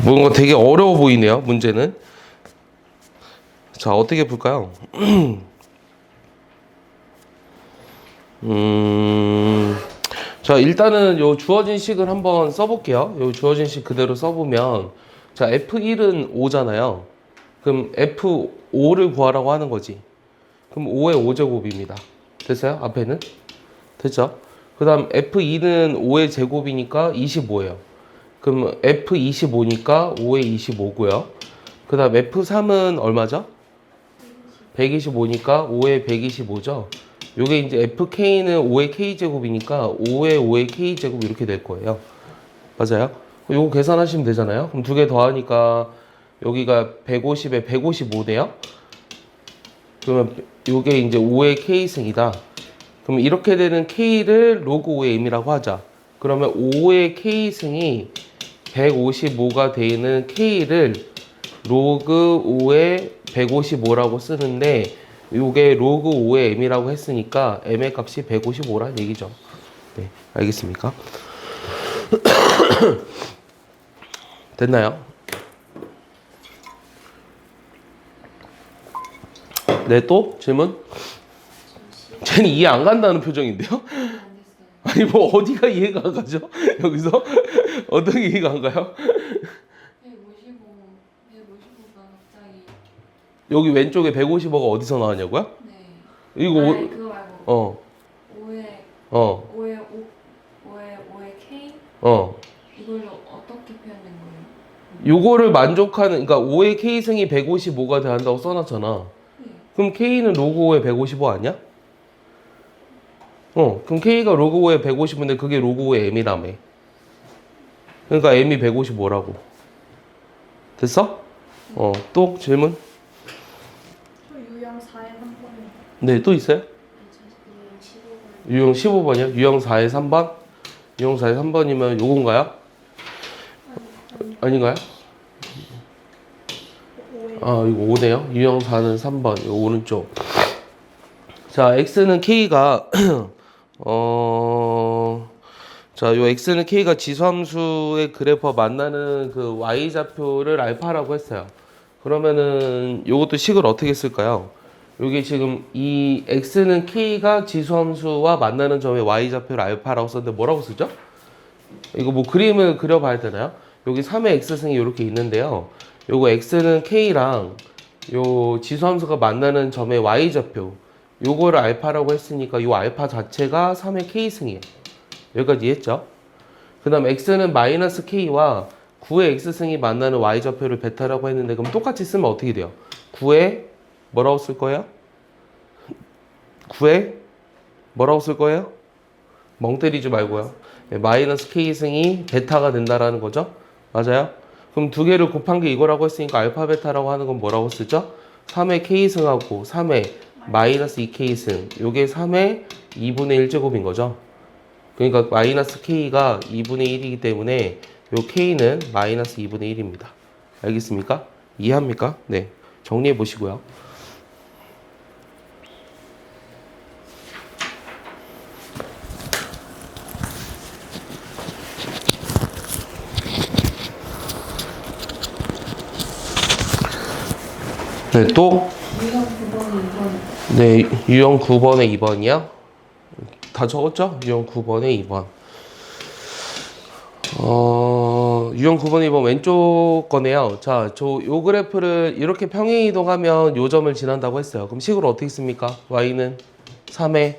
뭔가 되게 어려워 보이네요, 문제는. 자, 어떻게 풀까요? 자, 일단은 요 주어진 식을 한번 써볼게요. 요 주어진 식 그대로 써보면, 자, F1은 5잖아요. 그럼 F5를 구하라고 하는 거지. 그럼 5의 5제곱입니다. 됐어요? 앞에는? 됐죠? 그 다음 F2는 5의 제곱이니까 25예요. 그럼 F25니까 5의 25고요. 그 다음 F3은 얼마죠? 125니까 5의 125죠. 요게 이제 FK는 5의 K제곱이니까 5의 5의 K제곱 이렇게 될 거예요. 맞아요? 요거 계산하시면 되잖아요. 그럼 두 개 더하니까 여기가 150에 155네요. 그러면 요게 이제 5의 K승이다. 그럼 이렇게 되는 K를 로그 5의 M이라고 하자. 그러면 5의 K승이 155가 되는 K를 로그 5의 155라고 쓰는데 요게 로그 5의 M이라고 했으니까 M의 값이 155라는 얘기죠. 네, 알겠습니까? 됐나요? 네, 또 질문? 쟤는 이해 안 간다는 표정인데요? 아니 뭐 어디가 이해가 안 가죠? 여기서 어떤 게 이해가 안 가요? 155가 갑자기. 여기 왼쪽에 155가 어디서 나왔냐고요? 네. 이거 아니, 그거 말고. 5의 어. 5의 K 어. 이걸로 어떻게 표현된 거예요? 요거를 만족하는, 그러니까 5의 K승이 155가 돼한다고 써놨잖아. 네. 그럼 K는 로그 5의 155 아니야? 그럼 K가 로그 5의 155인데 그게 로그 5의 M이라며. 그러니까 M이 155라고. 됐어? 또 질문? 저 유형 4의 3번이요. 네, 또 있어요? 유형 15번이요? 유형 4의 3번? 유형 4의 3번이면 요건가요? 아닌가요? 아, 이거 5네요. 유형 4는 3번. 요 오른쪽. 자, X는 K가 자, 요 X는 K가 지수함수의 그래프와 만나는 그 Y좌표를 알파라고 했어요. 그러면은 요것도 식을 어떻게 쓸까요? 요게 지금 이 X는 K가 지수함수와 만나는 점의 Y좌표를 알파라고 썼는데 뭐라고 쓰죠? 이거 뭐 그림을 그려봐야 되나요? 여기 3의 X승이 이렇게 있는데요. 요거 X는 K랑 요 지수함수가 만나는 점의 Y좌표 요거를 알파라고 했으니까 요 알파 자체가 3의 K승이에요. 여기까지 이해했죠? 그 다음 X는 마이너스 K와 9의 X승이 만나는 Y좌표를 베타라고 했는데 그럼 똑같이 쓰면 어떻게 돼요? 9의 뭐라고 쓸 거예요? 9의 뭐라고 쓸 거예요? 멍 때리지 말고요. 마이너스 K승이 베타가 된다라는 거죠? 맞아요? 그럼 두 개를 곱한 게 이거라고 했으니까 알파 베타라고 하는 건 뭐라고 쓰죠? 3의 K승하고 3의 마이너스 2K승 요게 3의 2분의 1제곱인 거죠. 그러니까 마이너스 K가 2분의 1이기 때문에 요 K는 마이너스 2분의 1입니다. 알겠습니까? 이해합니까? 네. 정리해 보시고요. 네, 또? 유형 9번이 2번. 네, 유형 9번에 2번이요? 다 적었죠? 유형 9번에 2번. 유형 9번, 2번 왼쪽 거네요. 자, 요 그래프를 이렇게 평행 이동하면 요 점을 지난다고 했어요. 그럼 식으로 어떻게 씁니까? y는 3의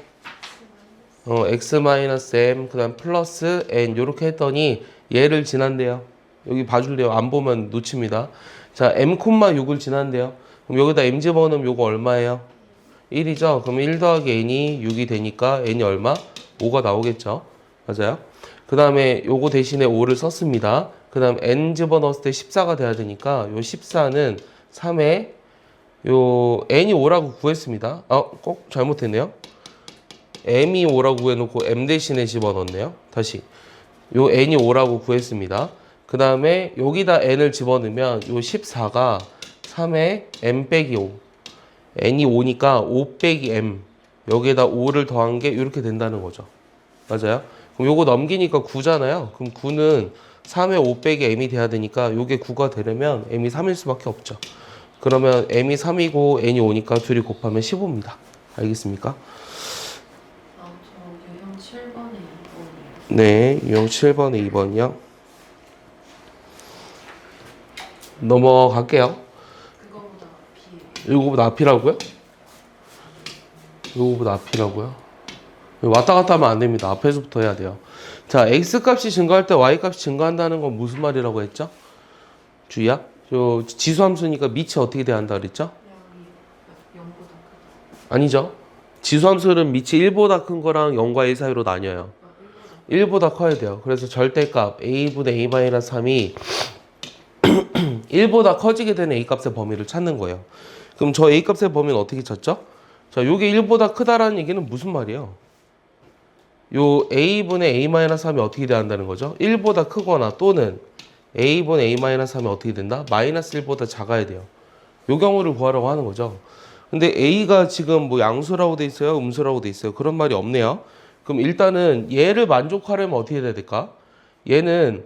x-m 그 다음 플러스 n 요렇게 했더니 얘를 지난대요. 여기 봐줄래요? 안 보면 놓칩니다. 자, m,6을 지난대요. 그럼 여기다 m 집어넣으면 요거 얼마예요? 1이죠? 그럼 1 더하기 n이 6이 되니까 n이 얼마? 5가 나오겠죠? 맞아요? 그 다음에 요거 대신에 5를 썼습니다. 그 다음 n 집어넣었을 때 14가 돼야 되니까 요 14는 3에 요 n이 5라고 구했습니다. 꼭 잘못했네요. m이 5라고 구해놓고 m 대신에 집어넣었네요. 다시 요 n이 5라고 구했습니다. 그 다음에 여기다 n을 집어넣으면 요 14가 3에 m 빼기 5 n이 5니까 5 빼기 m 여기에다 5를 더한 게 이렇게 된다는 거죠. 맞아요? 그럼 요거 넘기니까 9잖아요. 그럼 9는 3의 5 빼기 m이 돼야 되니까 요게 9가 되려면 m이 3일 수밖에 없죠. 그러면 m이 3이고 n이 5니까 둘이 곱하면 15입니다. 알겠습니까? 저 유형 7번에 2번이에요. 네, 유형 7번에 2번이요. 넘어갈게요. 그거보다 B예요. 요거보다 앞이라고요? 요거보다 앞이라고요? 왔다 갔다 하면 안 됩니다. 앞에서부터 해야 돼요. 자, x값이 증가할 때 y값이 증가한다는 건 무슨 말이라고 했죠? 주희야? 저 지수함수니까 밑이 어떻게 돼야 한다 그랬죠? 양이 0보다 크다. 아니죠. 지수함수는 밑이 1보다 큰 거랑 0과 1 사이로 나뉘어요. 1보다 커야 돼요. 그래서 절대값 a분의 a-3이 1보다 커지게 되는 a값의 범위를 찾는 거예요. 그럼 저 a값의 범위는 어떻게 찾죠? 자, 요게 1보다 크다라는 얘기는 무슨 말이에요? 요 a분의 a-3이 어떻게 돼야 한다는 거죠? 1보다 크거나 또는 a분의 a-3이 어떻게 된다? 마이너스 1보다 작아야 돼요. 요 경우를 구하라고 하는 거죠. 근데 a가 지금 뭐 양수라고 돼 있어요? 음수라고 돼 있어요? 그런 말이 없네요. 그럼 일단은 얘를 만족하려면 어떻게 돼야 될까? 얘는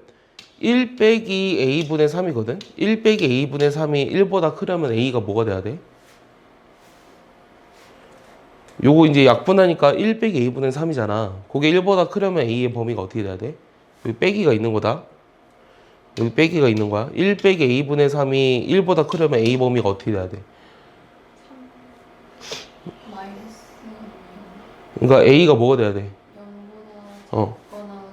1 빼기 a분의 3이거든? 1 빼기 a분의 3이 1보다 크려면 a가 뭐가 돼야 돼? 요거 이제 약분하니까 1 빼기 a분의 3이잖아. 그게 1보다 크려면 a의 범위가 어떻게 돼야 돼? 여기 빼기가 있는 거다. 여기 빼기가 있는 거야. 1 빼기 a분의 3이 1보다 크려면 a 범위가 어떻게 돼야 돼? 마이너스 그러니까 a가 뭐가 돼야 돼? 0보다 어. 작거나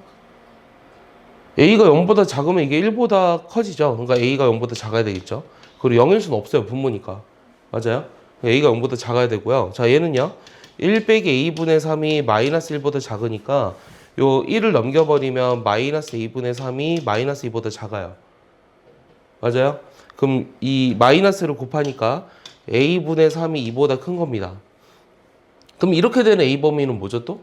a가 0보다 작으면 이게 1보다 커지죠. 그러니까 a가 0보다 작아야 되겠죠. 그리고 0일 수는 없어요. 분모니까. 맞아요? a가 0보다 작아야 되고요. 자, 얘는요. 1 빼기 a분의 3이 마이너스 1보다 작으니까 요 1을 넘겨버리면 마이너스 a분의 3이 마이너스 2보다 작아요. 맞아요? 그럼 이 마이너스를 곱하니까 a분의 3이 2보다 큰 겁니다. 그럼 이렇게 되는 a 범위는 뭐죠 또?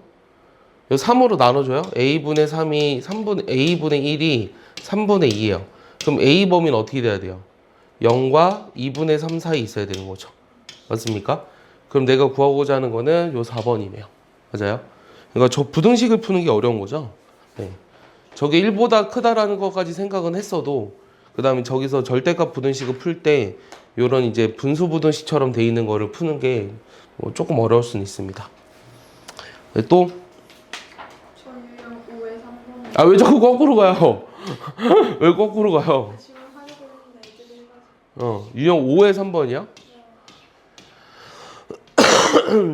3으로 나눠줘요. a분의 3이 3분의 a분의 1이 3분의 2예요. 그럼 a 범위는 어떻게 돼야 돼요? 0과 2분의 3 사이 있어야 되는 거죠. 맞습니까? 그럼 내가 구하고자 하는 거는 요 4번이네요. 맞아요? 그러니까 저 부등식을 푸는 게 어려운 거죠. 네. 저게 1보다 크다라는 것까지 생각은 했어도 그 다음에 저기서 절대값 부등식을 풀 때 요런 이제 분수 부등식처럼 돼 있는 거를 푸는 게 뭐 조금 어려울 수는 있습니다. 네, 또 저 유형 5에 3번이에요. 아, 왜 자꾸 거꾸로 가요? 왜 거꾸로 가요? 지금 하려고 했는데 애들이 해가지고. 유형 5에 3번이야?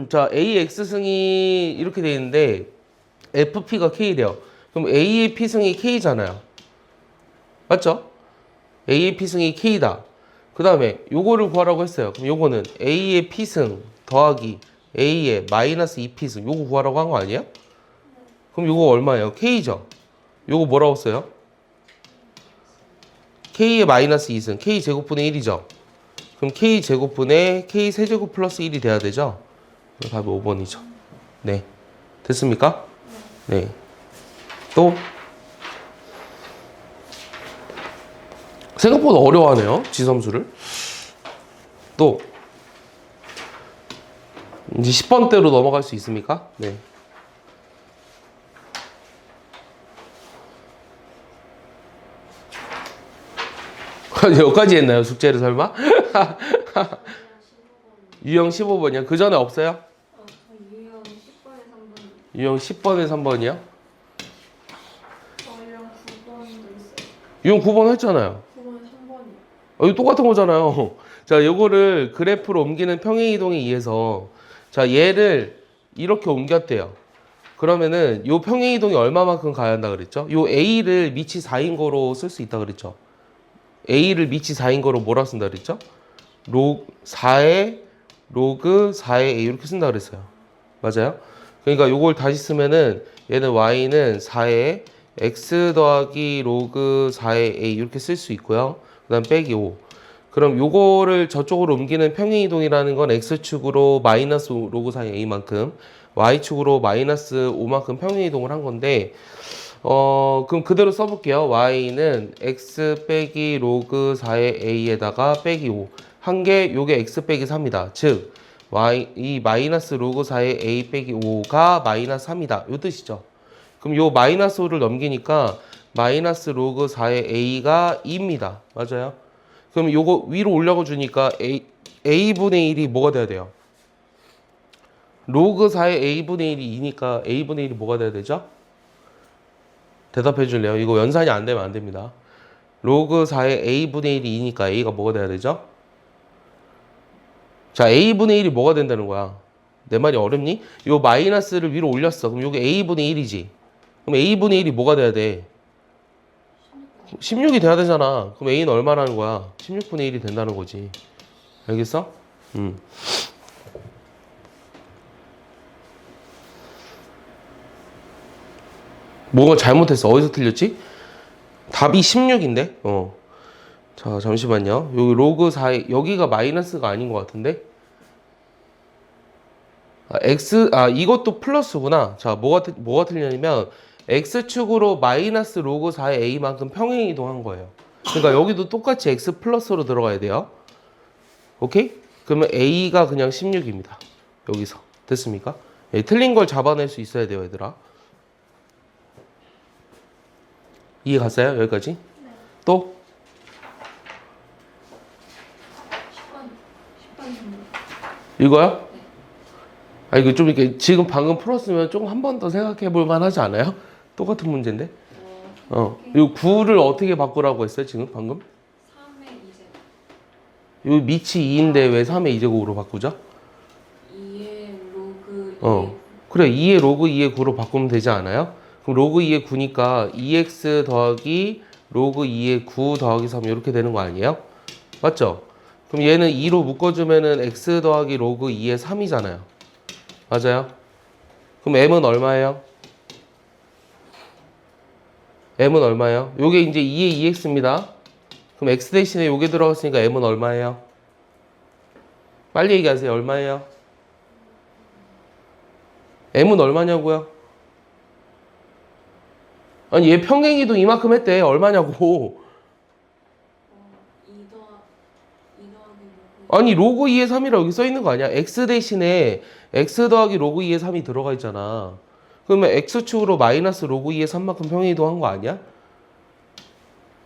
자, AX승이 이렇게 돼 있는데 FP가 K래요. 그럼 A의 P승이 K잖아요. 맞죠? A의 P승이 K다. 그 다음에 요거를 구하라고 했어요. 그럼 요거는 A의 P승 더하기 A의 마이너스 2P승 요거 구하라고 한 거 아니에요? 그럼 요거 얼마예요? K죠? 요거 뭐라고 써요? K의 마이너스 2승 K 제곱분의 1이죠? 그럼 K 제곱분의 K 세제곱 플러스 1이 돼야 되죠? 답이 5번이죠. 네. 됐습니까? 네. 또? 생각보다 어려워하네요. 지섬수를. 또? 이제 10번대로 넘어갈 수 있습니까? 네. 여기까지 했나요? 숙제를 설마? 유형 15번이요? 그 전에 없어요? 저 유형 10번에 3번. 유형 10번에 3번이요? 저 유형 9번도 있어요. 유형 9번 했잖아요. 9번에 3번이요. 이거 똑같은 거잖아요. 자, 요거를 그래프로 옮기는 평행 이동에 의해서 자, 얘를 이렇게 옮겼대요. 그러면은 요 평행 이동이 얼마만큼 가야 한다 그랬죠? 요 A를 밑이 4인 거로 쓸 수 있다 그랬죠? A를 밑이 4인 거로 뭐라 쓴다 그랬죠? 4의 로그 4의 A 이렇게 쓴다 그랬어요. 맞아요? 그러니까 요걸 다시 쓰면은 얘는 Y는 4의 X 더하기 로그 4의 A 이렇게 쓸 수 있고요. 그 다음 빼기 5. 그럼 요거를 저쪽으로 옮기는 평행이동이라는 건 X축으로 마이너스 로그 4의 A만큼 Y축으로 마이너스 5만큼 평행이동을 한 건데 그럼 그대로 써볼게요. Y는 X 빼기 로그 4의 A에다가 빼기 5. 한 게 요게 X 빼기 3이다. 즉 이 마이너스 로그 4의 A 빼기 5가 마이너스 3이다. 요 뜻이죠. 그럼 요 마이너스 5를 넘기니까 마이너스 로그 4의 a가 2입니다. 맞아요? 그럼 요거 위로 올려가 주니까 a분의 1이 뭐가 돼야 돼요? 로그 4의 a분의 1이 2니까 a분의 1이 뭐가 돼야 되죠? 대답해 줄래요? 이거 연산이 안 되면 안 됩니다. 로그 4의 a분의 1이 2니까 a가 뭐가 돼야 되죠? 자, a분의 1이 뭐가 된다는 거야? 내 말이 어렵니? 요 마이너스를 위로 올렸어. 그럼 요게 a분의 1이지. 그럼 a분의 1이 뭐가 돼야 돼? 16이 돼야 되잖아. 그럼 a는 얼마라는 거야? 16분의 1이 된다는 거지. 알겠어? 뭐가 잘못했어? 어디서 틀렸지? 답이 16인데? 자, 잠시만요. 여기 로그 4, 여기가 마이너스가 아닌 것 같은데? 이것도 플러스구나. 자, 뭐가 틀렸냐면, x축으로 마이너스 로그 4의 a만큼 평행 이동한 거예요. 그러니까 여기도 똑같이 x 플러스로 들어가야 돼요. 오케이? 그러면 a가 그냥 16입니다. 여기서. 됐습니까? 틀린 걸 잡아낼 수 있어야 돼요, 얘들아. 이해 갔어요? 여기까지? 네. 또? 10번 정도. 이거요? 이거 좀 이렇게 지금 방금 풀었으면 조금 한 번 더 생각해 볼 만하지 않아요? 똑같은 문제인데? 이 9를 어떻게 바꾸라고 했어요, 지금 방금? 3의 2제곱. 이 밑이 2인데 왜 3의 2제곱으로 바꾸죠? 2의 로그 2의 그래, 2의 로그 2의 9로 바꾸면 되지 않아요? 그럼 로그 2의 9니까 2x 더하기 로그 2의 9 더하기 3 이렇게 되는 거 아니에요? 맞죠? 그럼 얘는 2로 묶어주면은 x 더하기 로그 2의 3이잖아요. 맞아요? 그럼 m은 얼마예요? m은 얼마예요? 요게 이제 2의 2x입니다. 그럼 x 대신에 요게 들어갔으니까 m은 얼마예요? 빨리 얘기하세요. 얼마예요? m은 얼마냐고요? 아니 얘 평행이동 이만큼 했대. 얼마냐고. 2 더하기 로그 아니 로그 2의 3이라고 여기 써있는 거 아니야? x 대신에 x 더하기 로그 2의 3이 들어가 있잖아. 그러면 x축으로 마이너스 로그 2의 3만큼 평행이동한 거 아니야?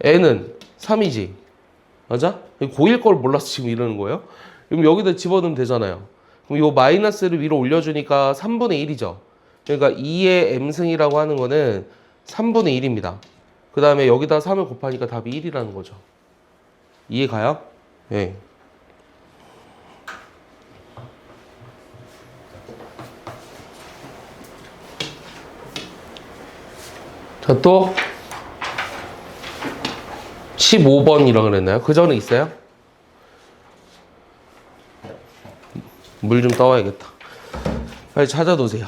n은 3이지. 맞아? 고1 걸 몰라서 지금 이러는 거예요? 그럼 여기다 집어넣으면 되잖아요. 그럼 이 마이너스를 위로 올려주니까 3분의 1이죠. 그러니까 2의 m승이라고 하는 거는 3분의 1입니다. 그 다음에 여기다 3을 곱하니까 답이 1이라는 거죠. 이해 가요? 네. 자, 또 15번이라고 그랬나요? 그 전에 있어요? 물 좀 떠와야겠다. 빨리 찾아놓으세요.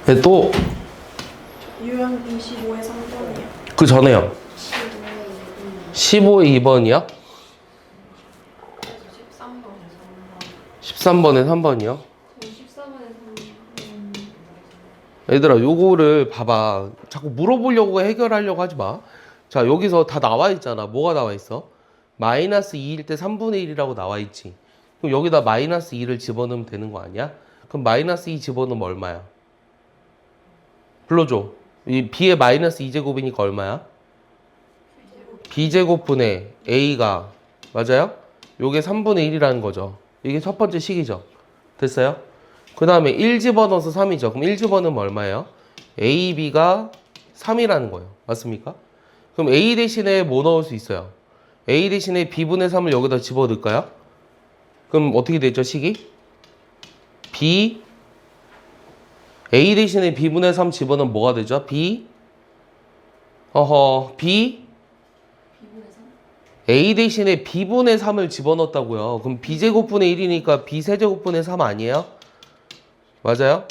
네, 또 유형 25의 3번이요. 그 전에요. 15의 2번이요? 13번에 3번이요? 14번에 3번. 얘들아 요거를 봐봐. 자꾸 물어보려고 해결하려고 하지 마. 자, 여기서 다 나와 있잖아. 뭐가 나와 있어? 마이너스 2일 때 3분의 1이라고 나와 있지. 그럼 여기다 마이너스 2를 집어넣으면 되는 거 아니야? 그럼 마이너스 2 집어넣으면 얼마야? 불러줘. 이 b의 마이너스 2제곱이니까 얼마야? b제곱분의 a가 맞아요? 요게 3분의 1이라는 거죠. 이게 첫 번째 식이죠. 됐어요? 그 다음에 1 집어넣어서 3이죠. 그럼 1 집어넣으면 얼마예요? a, b가 3이라는 거예요. 맞습니까? 그럼 a 대신에 뭐 넣을 수 있어요? a 대신에 b분의 3을 여기다 집어넣을까요? 그럼 어떻게 되죠, 식이? a 대신에 b분의 3 집어넣으면 뭐가 되죠? b B분의 3? a 대신에 b분의 3을 집어넣었다고요. 그럼 b제곱분의 1이니까 b세제곱분의 3 아니에요? 맞아요?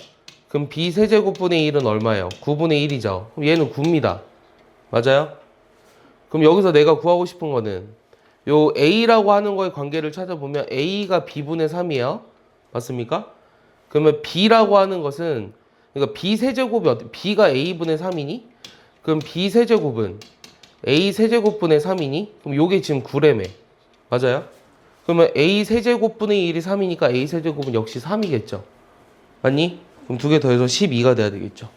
그럼 b세제곱분의 1은 얼마예요? 9분의 1이죠. 그럼 얘는 9입니다. 맞아요? 그럼 여기서 내가 구하고 싶은 거는 요 A라고 하는 거의 관계를 찾아보면 A가 B분의 3이에요. 맞습니까? 그러면 B라고 하는 것은 그러니까 B 세제곱이 B가 A분의 3이니? 그럼 B 세제곱은 A 세제곱분의 3이니? 그럼 요게 지금 9래매. 맞아요? 그러면 A 세제곱분의 1이 3이니까 A 세제곱은 역시 3이겠죠. 맞니? 그럼 두 개 더해서 12가 돼야 되겠죠.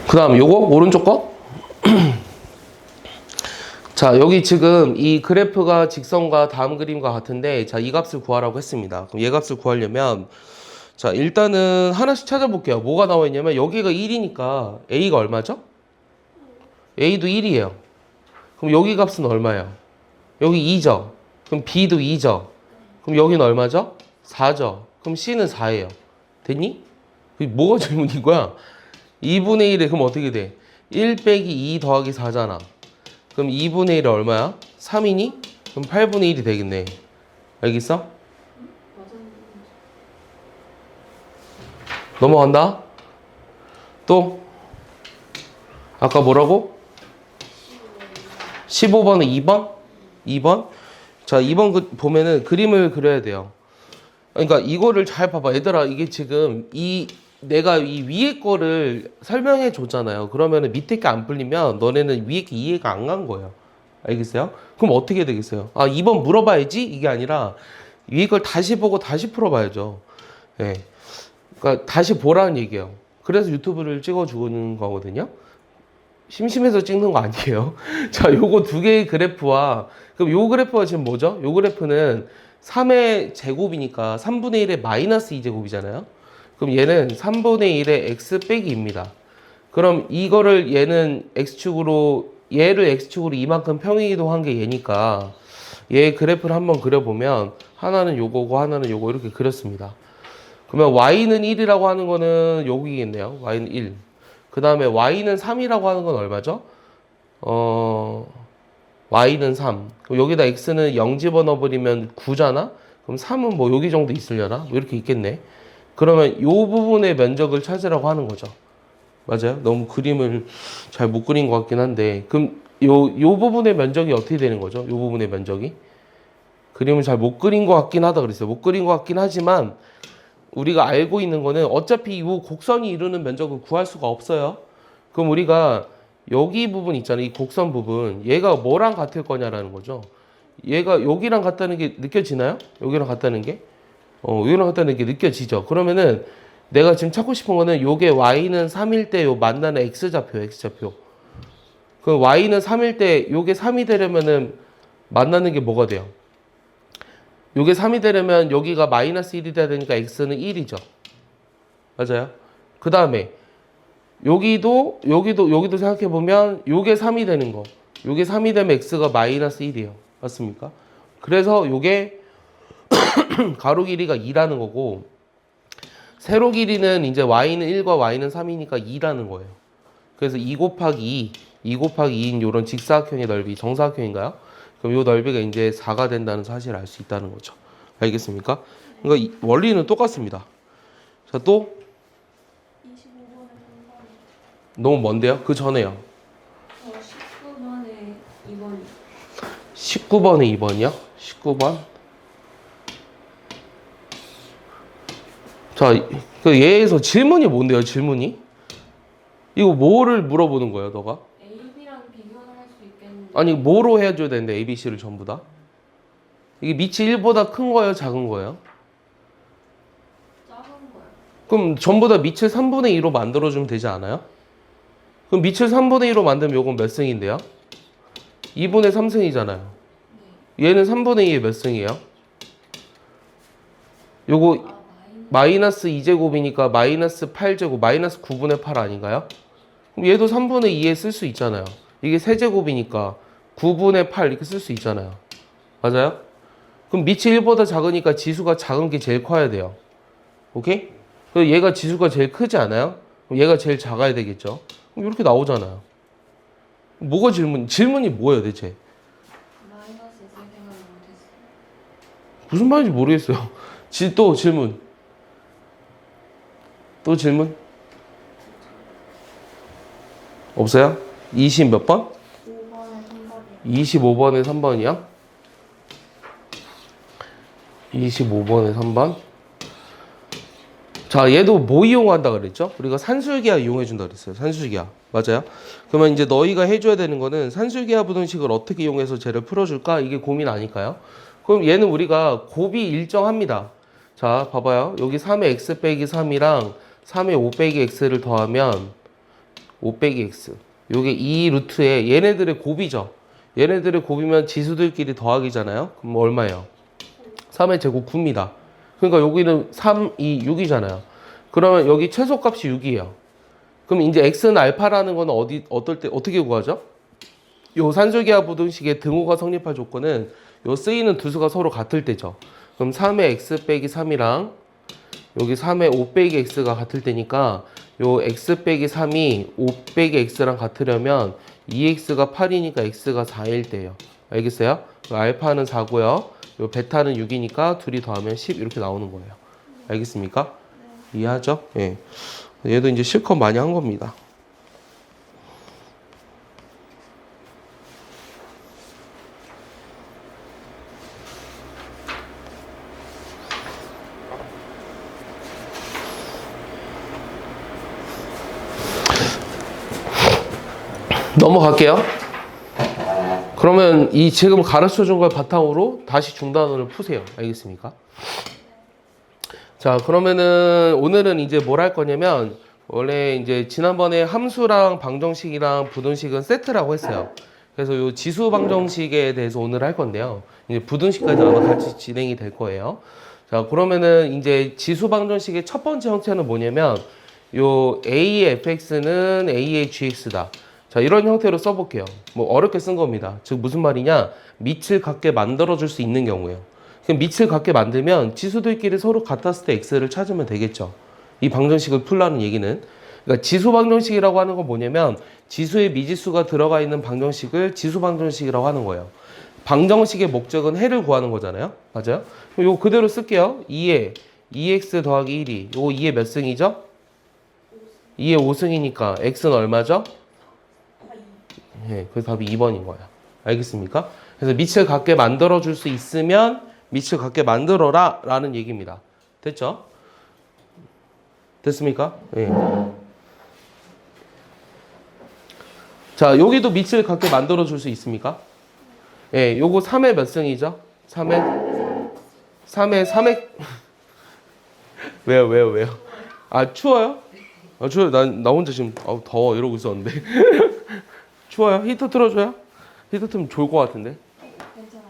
그 다음 요거 오른쪽 거. 자, 여기 지금 이 그래프가 직선과 다음 그림과 같은데, 자, 이 값을 구하라고 했습니다. 그럼 얘 값을 구하려면, 자, 일단은 하나씩 찾아볼게요. 뭐가 나와 있냐면, 여기가 1이니까 A가 얼마죠? A도 1이에요. 그럼 여기 값은 얼마예요? 여기 2죠. 그럼 B도 2죠. 그럼 여기는 얼마죠? 4죠. 그럼 C는 4예요. 됐니? 그게 뭐가 질문인 거야? 2분의 1에 그럼 어떻게 돼? 1 빼기 2 더하기 4잖아. 그럼 2분의 1이 얼마야? 3이니? 그럼 8분의 1이 되겠네. 알겠어? 맞았는데. 넘어간다. 또 아까 뭐라고? 15번은 2번? 2번? 자, 2번 보면은 그림을 그려야 돼요. 그러니까 이거를 잘 봐봐. 얘들아, 이게 지금 내가 이 위에 거를 설명해 줬잖아요. 그러면은 밑에 게 안 풀리면 너네는 위에 게 이해가 안 간 거예요. 알겠어요? 그럼 어떻게 되겠어요? 아, 2번 물어봐야지? 이게 아니라 위에 걸 다시 보고 다시 풀어봐야죠. 예. 그러니까 다시 보라는 얘기예요. 그래서 유튜브를 찍어주는 거거든요. 심심해서 찍는 거 아니에요. 자, 요거 두 개의 그래프와, 그럼 요 그래프가 지금 뭐죠? 요 그래프는 3의 제곱이니까 3분의 1의 마이너스 2제곱이잖아요. 그럼 얘는 3분의 1의 x 빼기입니다. 그럼 이거를 얘는 x축으로, 얘를 x축으로 이만큼 평행이동한 게 얘니까 얘 그래프를 한번 그려보면 하나는 요거고 하나는 요거 이렇게 그렸습니다. 그러면 y는 1이라고 하는 거는 여기겠네요. y는 1. 그 다음에 y는 3이라고 하는 건 얼마죠? y는 3. 그럼 여기다 x는 0 집어넣어버리면 9잖아? 그럼 3은 뭐 여기 정도 있으려나? 뭐 이렇게 있겠네. 그러면 요 부분의 면적을 찾으라고 하는 거죠. 맞아요? 너무 그림을 잘 못 그린 것 같긴 한데, 그럼 요 부분의 면적이 어떻게 되는 거죠? 요 부분의 면적이? 그림을 잘 못 그린 것 같긴 하다 그랬어요. 못 그린 것 같긴 하지만 우리가 알고 있는 거는 어차피 이 곡선이 이루는 면적을 구할 수가 없어요. 그럼 우리가 여기 부분 있잖아요. 이 곡선 부분. 얘가 뭐랑 같을 거냐라는 거죠. 얘가 여기랑 같다는 게 느껴지나요? 여기랑 같다는 게? 여기랑 같다는 게 느껴지죠. 그러면은 내가 지금 찾고 싶은 거는 요게 y는 3일 때 요 만나는 x좌표, x좌표. 그 y는 3일 때 요게 3이 되려면은 만나는 게 뭐가 돼요? 요게 3이 되려면 여기가 마이너스 1이 돼야 되니까 x는 1이죠. 맞아요? 그 다음에 여기도 생각해보면 요게 3이 되는 거. 요게 3이 되면 x가 마이너스 1이에요. 맞습니까? 그래서 요게 가로 길이가 2라는 거고, 세로 길이는 이제 y는 1과 y는 3이니까 2라는 거예요. 그래서 2 곱하기 2인 요런 직사각형의 넓이, 정사각형인가요? 그럼 요 넓이가 이제 4가 된다는 사실을 알 수 있다는 거죠. 알겠습니까? 그러니까 원리는 똑같습니다. 자, 또 25번에 3번이. 너무 먼데요? 그 전에요. 19번에 2번이. 19번에 2번이요? 19번. 자, 그 얘에서 질문이 뭔데요? 질문이? 이거 뭐를 물어보는 거예요, 너가? A, B랑 비교를 할 수 있겠는데. 아니, 뭐로 해줘야 되는데, A, B, C를 전부 다? 이게 밑이 1보다 큰 거예요, 작은 거예요? 작은 거야. 그럼 전부 다 밑을 3분의 2로 만들어주면 되지 않아요? 그럼 밑을 3분의 2로 만들면 요건 몇 승인데요? 2분의 3승이잖아요. 얘는 3분의 2의 몇 승이에요? 요거 아, 마이너스 2제곱이니까 마이너스 8제곱, 마이너스 9분의 8 아닌가요? 그럼 얘도 3분의 2에 쓸 수 있잖아요. 이게 세제곱이니까 9분의 8 이렇게 쓸 수 있잖아요. 맞아요? 그럼 밑이 1보다 작으니까 지수가 작은 게 제일 커야 돼요. 오케이? 그래서 얘가 지수가 제일 크지 않아요? 그럼 얘가 제일 작아야 되겠죠? 그럼 이렇게 나오잖아요. 뭐가 질문이 뭐예요 대체? 마이너스 무슨 말인지 모르겠어요. 또 질문. 또 질문? 없어요? 20 몇 번? 5번에 3번이요. 25번에 3번이야? 25번에 3번. 자, 얘도 뭐 이용한다 그랬죠? 우리가 산술기하 이용해준다 그랬어요. 산술기하. 맞아요? 그러면 이제 너희가 해줘야 되는 거는 산술기하 부등식을 어떻게 이용해서 쟤를 풀어줄까? 이게 고민 아닐까요? 그럼 얘는 우리가 곱이 일정합니다. 자, 봐봐요. 여기 3의 x 빼기 3이랑 3의 5 빼기 x를 더하면 5 빼기 x. 요게 2 루트에 얘네들의 곱이죠. 얘네들의 곱이면 지수들끼리 더하기잖아요. 그럼 얼마예요? 3의 제곱 9입니다. 그러니까 여기는 3, 2, 6이잖아요. 그러면 여기 최소값이 6이에요. 그럼 이제 x는 알파라는 건 어떨 때 어떻게 구하죠? 요 산술기하 부등식의 등호가 성립할 조건은 요 쓰이는 두 수가 서로 같을 때죠. 그럼 3의 x 빼기 3이랑 여기 3의 5 빼기 x가 같을 때니까 요 x 빼기 3이 5 빼기 x랑 같으려면 2x가 8이니까 x가 4일 때예요. 알겠어요? 알파는 4고요. 요 베타는 6이니까 둘이 더하면 10 이렇게 나오는 거예요. 알겠습니까? 이해하죠? 예. 얘도 이제 실컷 많이 한 겁니다. 넘어갈게요. 그러면 이 지금 가르쳐 준 걸 바탕으로 다시 중단원을 푸세요. 알겠습니까? 자, 그러면은 오늘은 이제 뭘 할 거냐면 원래 이제 지난번에 함수랑 방정식이랑 부등식은 세트라고 했어요. 그래서 요 지수 방정식에 대해서 오늘 할 건데요. 이제 부등식까지 아마 같이 진행이 될 거예요. 자, 그러면은 이제 지수 방정식의 첫 번째 형태는 뭐냐면 요 A의 fx는 A의 gx다. 자, 이런 형태로 써볼게요. 뭐 어렵게 쓴 겁니다. 즉 무슨 말이냐? 밑을 같게 만들어줄 수 있는 경우예요. 그럼 밑을 같게 만들면 지수들끼리 서로 같았을 때 x를 찾으면 되겠죠. 이 방정식을 풀라는 얘기는. 그러니까 지수 방정식이라고 하는 건 뭐냐면 지수에 미지수가 들어가 있는 방정식을 지수 방정식이라고 하는 거예요. 방정식의 목적은 해를 구하는 거잖아요. 맞아요? 그럼 요거 그대로 쓸게요. 2에 2x 더하기 1이 요거 2의 몇 승이죠? 2의 5승이니까 x는 얼마죠? 예, 그래서 답이 2번인 거예요. 알겠습니까? 그래서 밑을 같게 만들어줄 수 있으면 밑을 같게 만들어라 라는 얘기입니다. 됐죠? 됐습니까? 예. 자, 여기도 밑을 같게 만들어줄 수 있습니까? 예, 요거 3의 몇 승이죠? 3의 3의 왜요? 아, 추워요? 아, 추워요. 나 혼자 지금 더워 이러고 있었는데. 추워요? 히터 틀어줘요? 히터 틀면 좋을 것 같은데? 괜찮아요.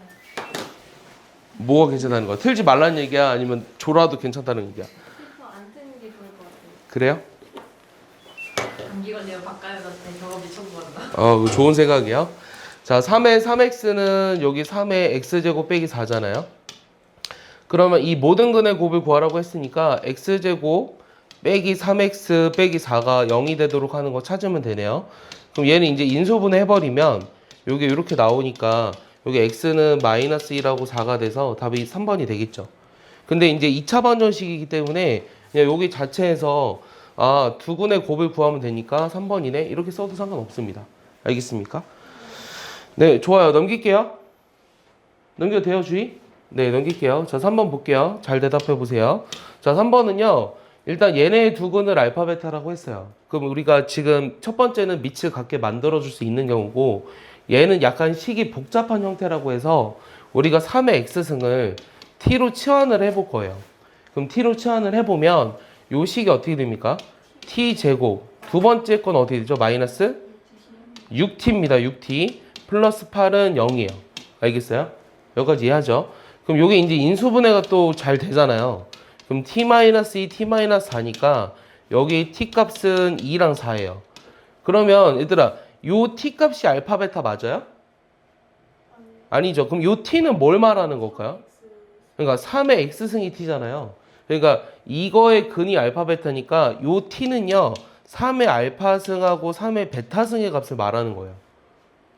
뭐가 괜찮다는 거야? 틀지 말라는 얘기야? 아니면 졸아도 괜찮다는 얘기야? 히터 안 트는 게 좋을 것 같아요. 그래요? 감기 걸리면 바꿔야겠는데 저거 미쳐버린다. 그거 좋은 생각이에요. 자, 3의 3x는 여기 3의 x제곱 빼기 4잖아요. 그러면 이 모든 근의 곱을 구하라고 했으니까 x제곱 빼기 3x 빼기 4가 0이 되도록 하는 거 찾으면 되네요. 그럼 얘는 이제 인수분해 해버리면 요게 이렇게 나오니까 여기 x는 마이너스 1하고 4가 돼서 답이 3번이 되겠죠. 근데 이제 2차 반전식이기 때문에 그냥 여기 자체에서 두 근의 곱을 구하면 되니까 3번이네 이렇게 써도 상관없습니다. 알겠습니까? 네, 좋아요. 넘길게요. 넘겨도 돼요, 주희? 네, 넘길게요. 자, 3번 볼게요. 잘 대답해 보세요. 자, 3번은요. 일단 얘네의 두 근을 알파 베타라고 했어요. 그럼 우리가 지금 첫 번째는 밑을 같게 만들어줄 수 있는 경우고 얘는 약간 식이 복잡한 형태라고 해서 우리가 3의 x승을 t로 치환을 해볼 거예요. 그럼 t로 치환을 해보면 요 식이 어떻게 됩니까? t제곱 두 번째 건 어떻게 되죠? 마이너스 6t입니다. 6t 플러스 8은 0이에요. 알겠어요? 여기까지 이해하죠? 그럼 요게 이제 인수분해가 또 잘 되잖아요. 그럼 t-2, t-4니까 여기 t 값은 2랑 4예요. 그러면 얘들아 요 t 값이 알파 베타 맞아요? 아니죠. 그럼 요 t는 뭘 말하는 걸까요? 그러니까 3의 x승이 t잖아요. 그러니까 이거의 근이 알파 베타니까 요 t는요 3의 알파승하고 3의 베타승의 값을 말하는 거예요.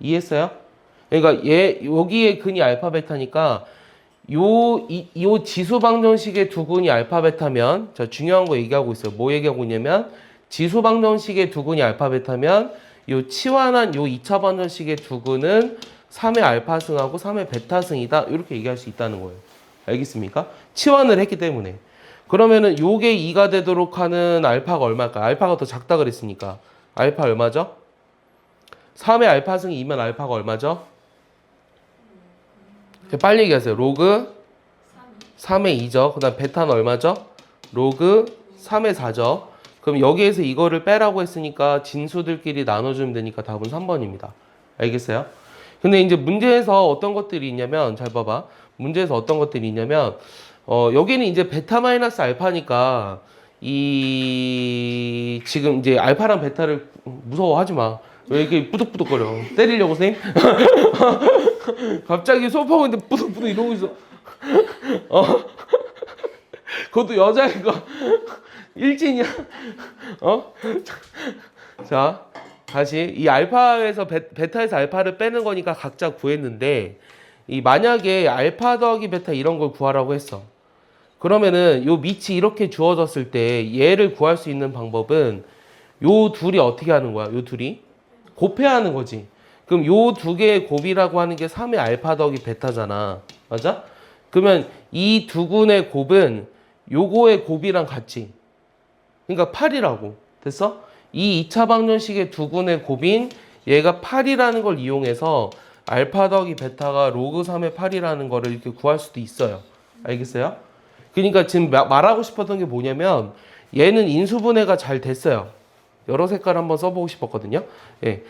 이해했어요? 그러니까 여기의 근이 알파 베타니까 요 지수 방정식의 두근이 알파 베타면, 자, 중요한 거 얘기하고 있어요. 뭐 얘기하고 있냐면, 지수 방정식의 두근이 알파 베타면, 요 치환한 요 2차 방정식의 두근은 3의 알파승하고 3의 베타승이다. 이렇게 얘기할 수 있다는 거예요. 알겠습니까? 치환을 했기 때문에. 그러면은 요게 2가 되도록 하는 알파가 얼마일까? 알파가 더 작다 그랬으니까. 알파 얼마죠? 3의 알파승이 2면 알파가 얼마죠? 빨리 얘기하세요. 로그 3의 2죠. 그 다음 베타는 얼마죠? 로그 3의 4죠. 그럼 여기에서 이거를 빼라고 했으니까 진수들끼리 나눠주면 되니까 답은 3번입니다. 알겠어요? 근데 이제 문제에서 어떤 것들이 있냐면, 잘 봐봐. 문제에서 어떤 것들이 있냐면, 여기는 이제 베타 마이너스 알파니까, 지금 이제 알파랑 베타를 무서워하지 마. 왜 이렇게 뿌득뿌득거려? 때리려고, 선생님? 갑자기 수업하고 있는데 뿌득뿌득 이러고 있어. 그것도 여자애가 일진이야. 자, 다시 이 알파에서 베타에서 알파를 빼는 거니까 각자 구했는데, 이 만약에 알파 더하기 베타 이런 걸 구하라고 했어. 그러면은 요 밑이 이렇게 주어졌을 때 얘를 구할 수 있는 방법은 요 둘이 어떻게 하는 거야? 요 둘이 곱해하는 거지. 그럼 요 두 개의 곱이라고 하는 게 3의 알파 더하기 베타잖아. 맞아? 그러면 이 두 군의 곱은 요거의 곱이랑 같지. 그러니까 8이라고. 됐어? 이 2차 방정식의 두 군의 곱인 얘가 8이라는 걸 이용해서 알파 더하기 베타가 로그 3의 8이라는 거를 이렇게 구할 수도 있어요. 알겠어요? 그러니까 지금 말하고 싶었던 게 뭐냐면 얘는 인수분해가 잘 됐어요. 여러 색깔 한번 써보고 싶었거든요. 예.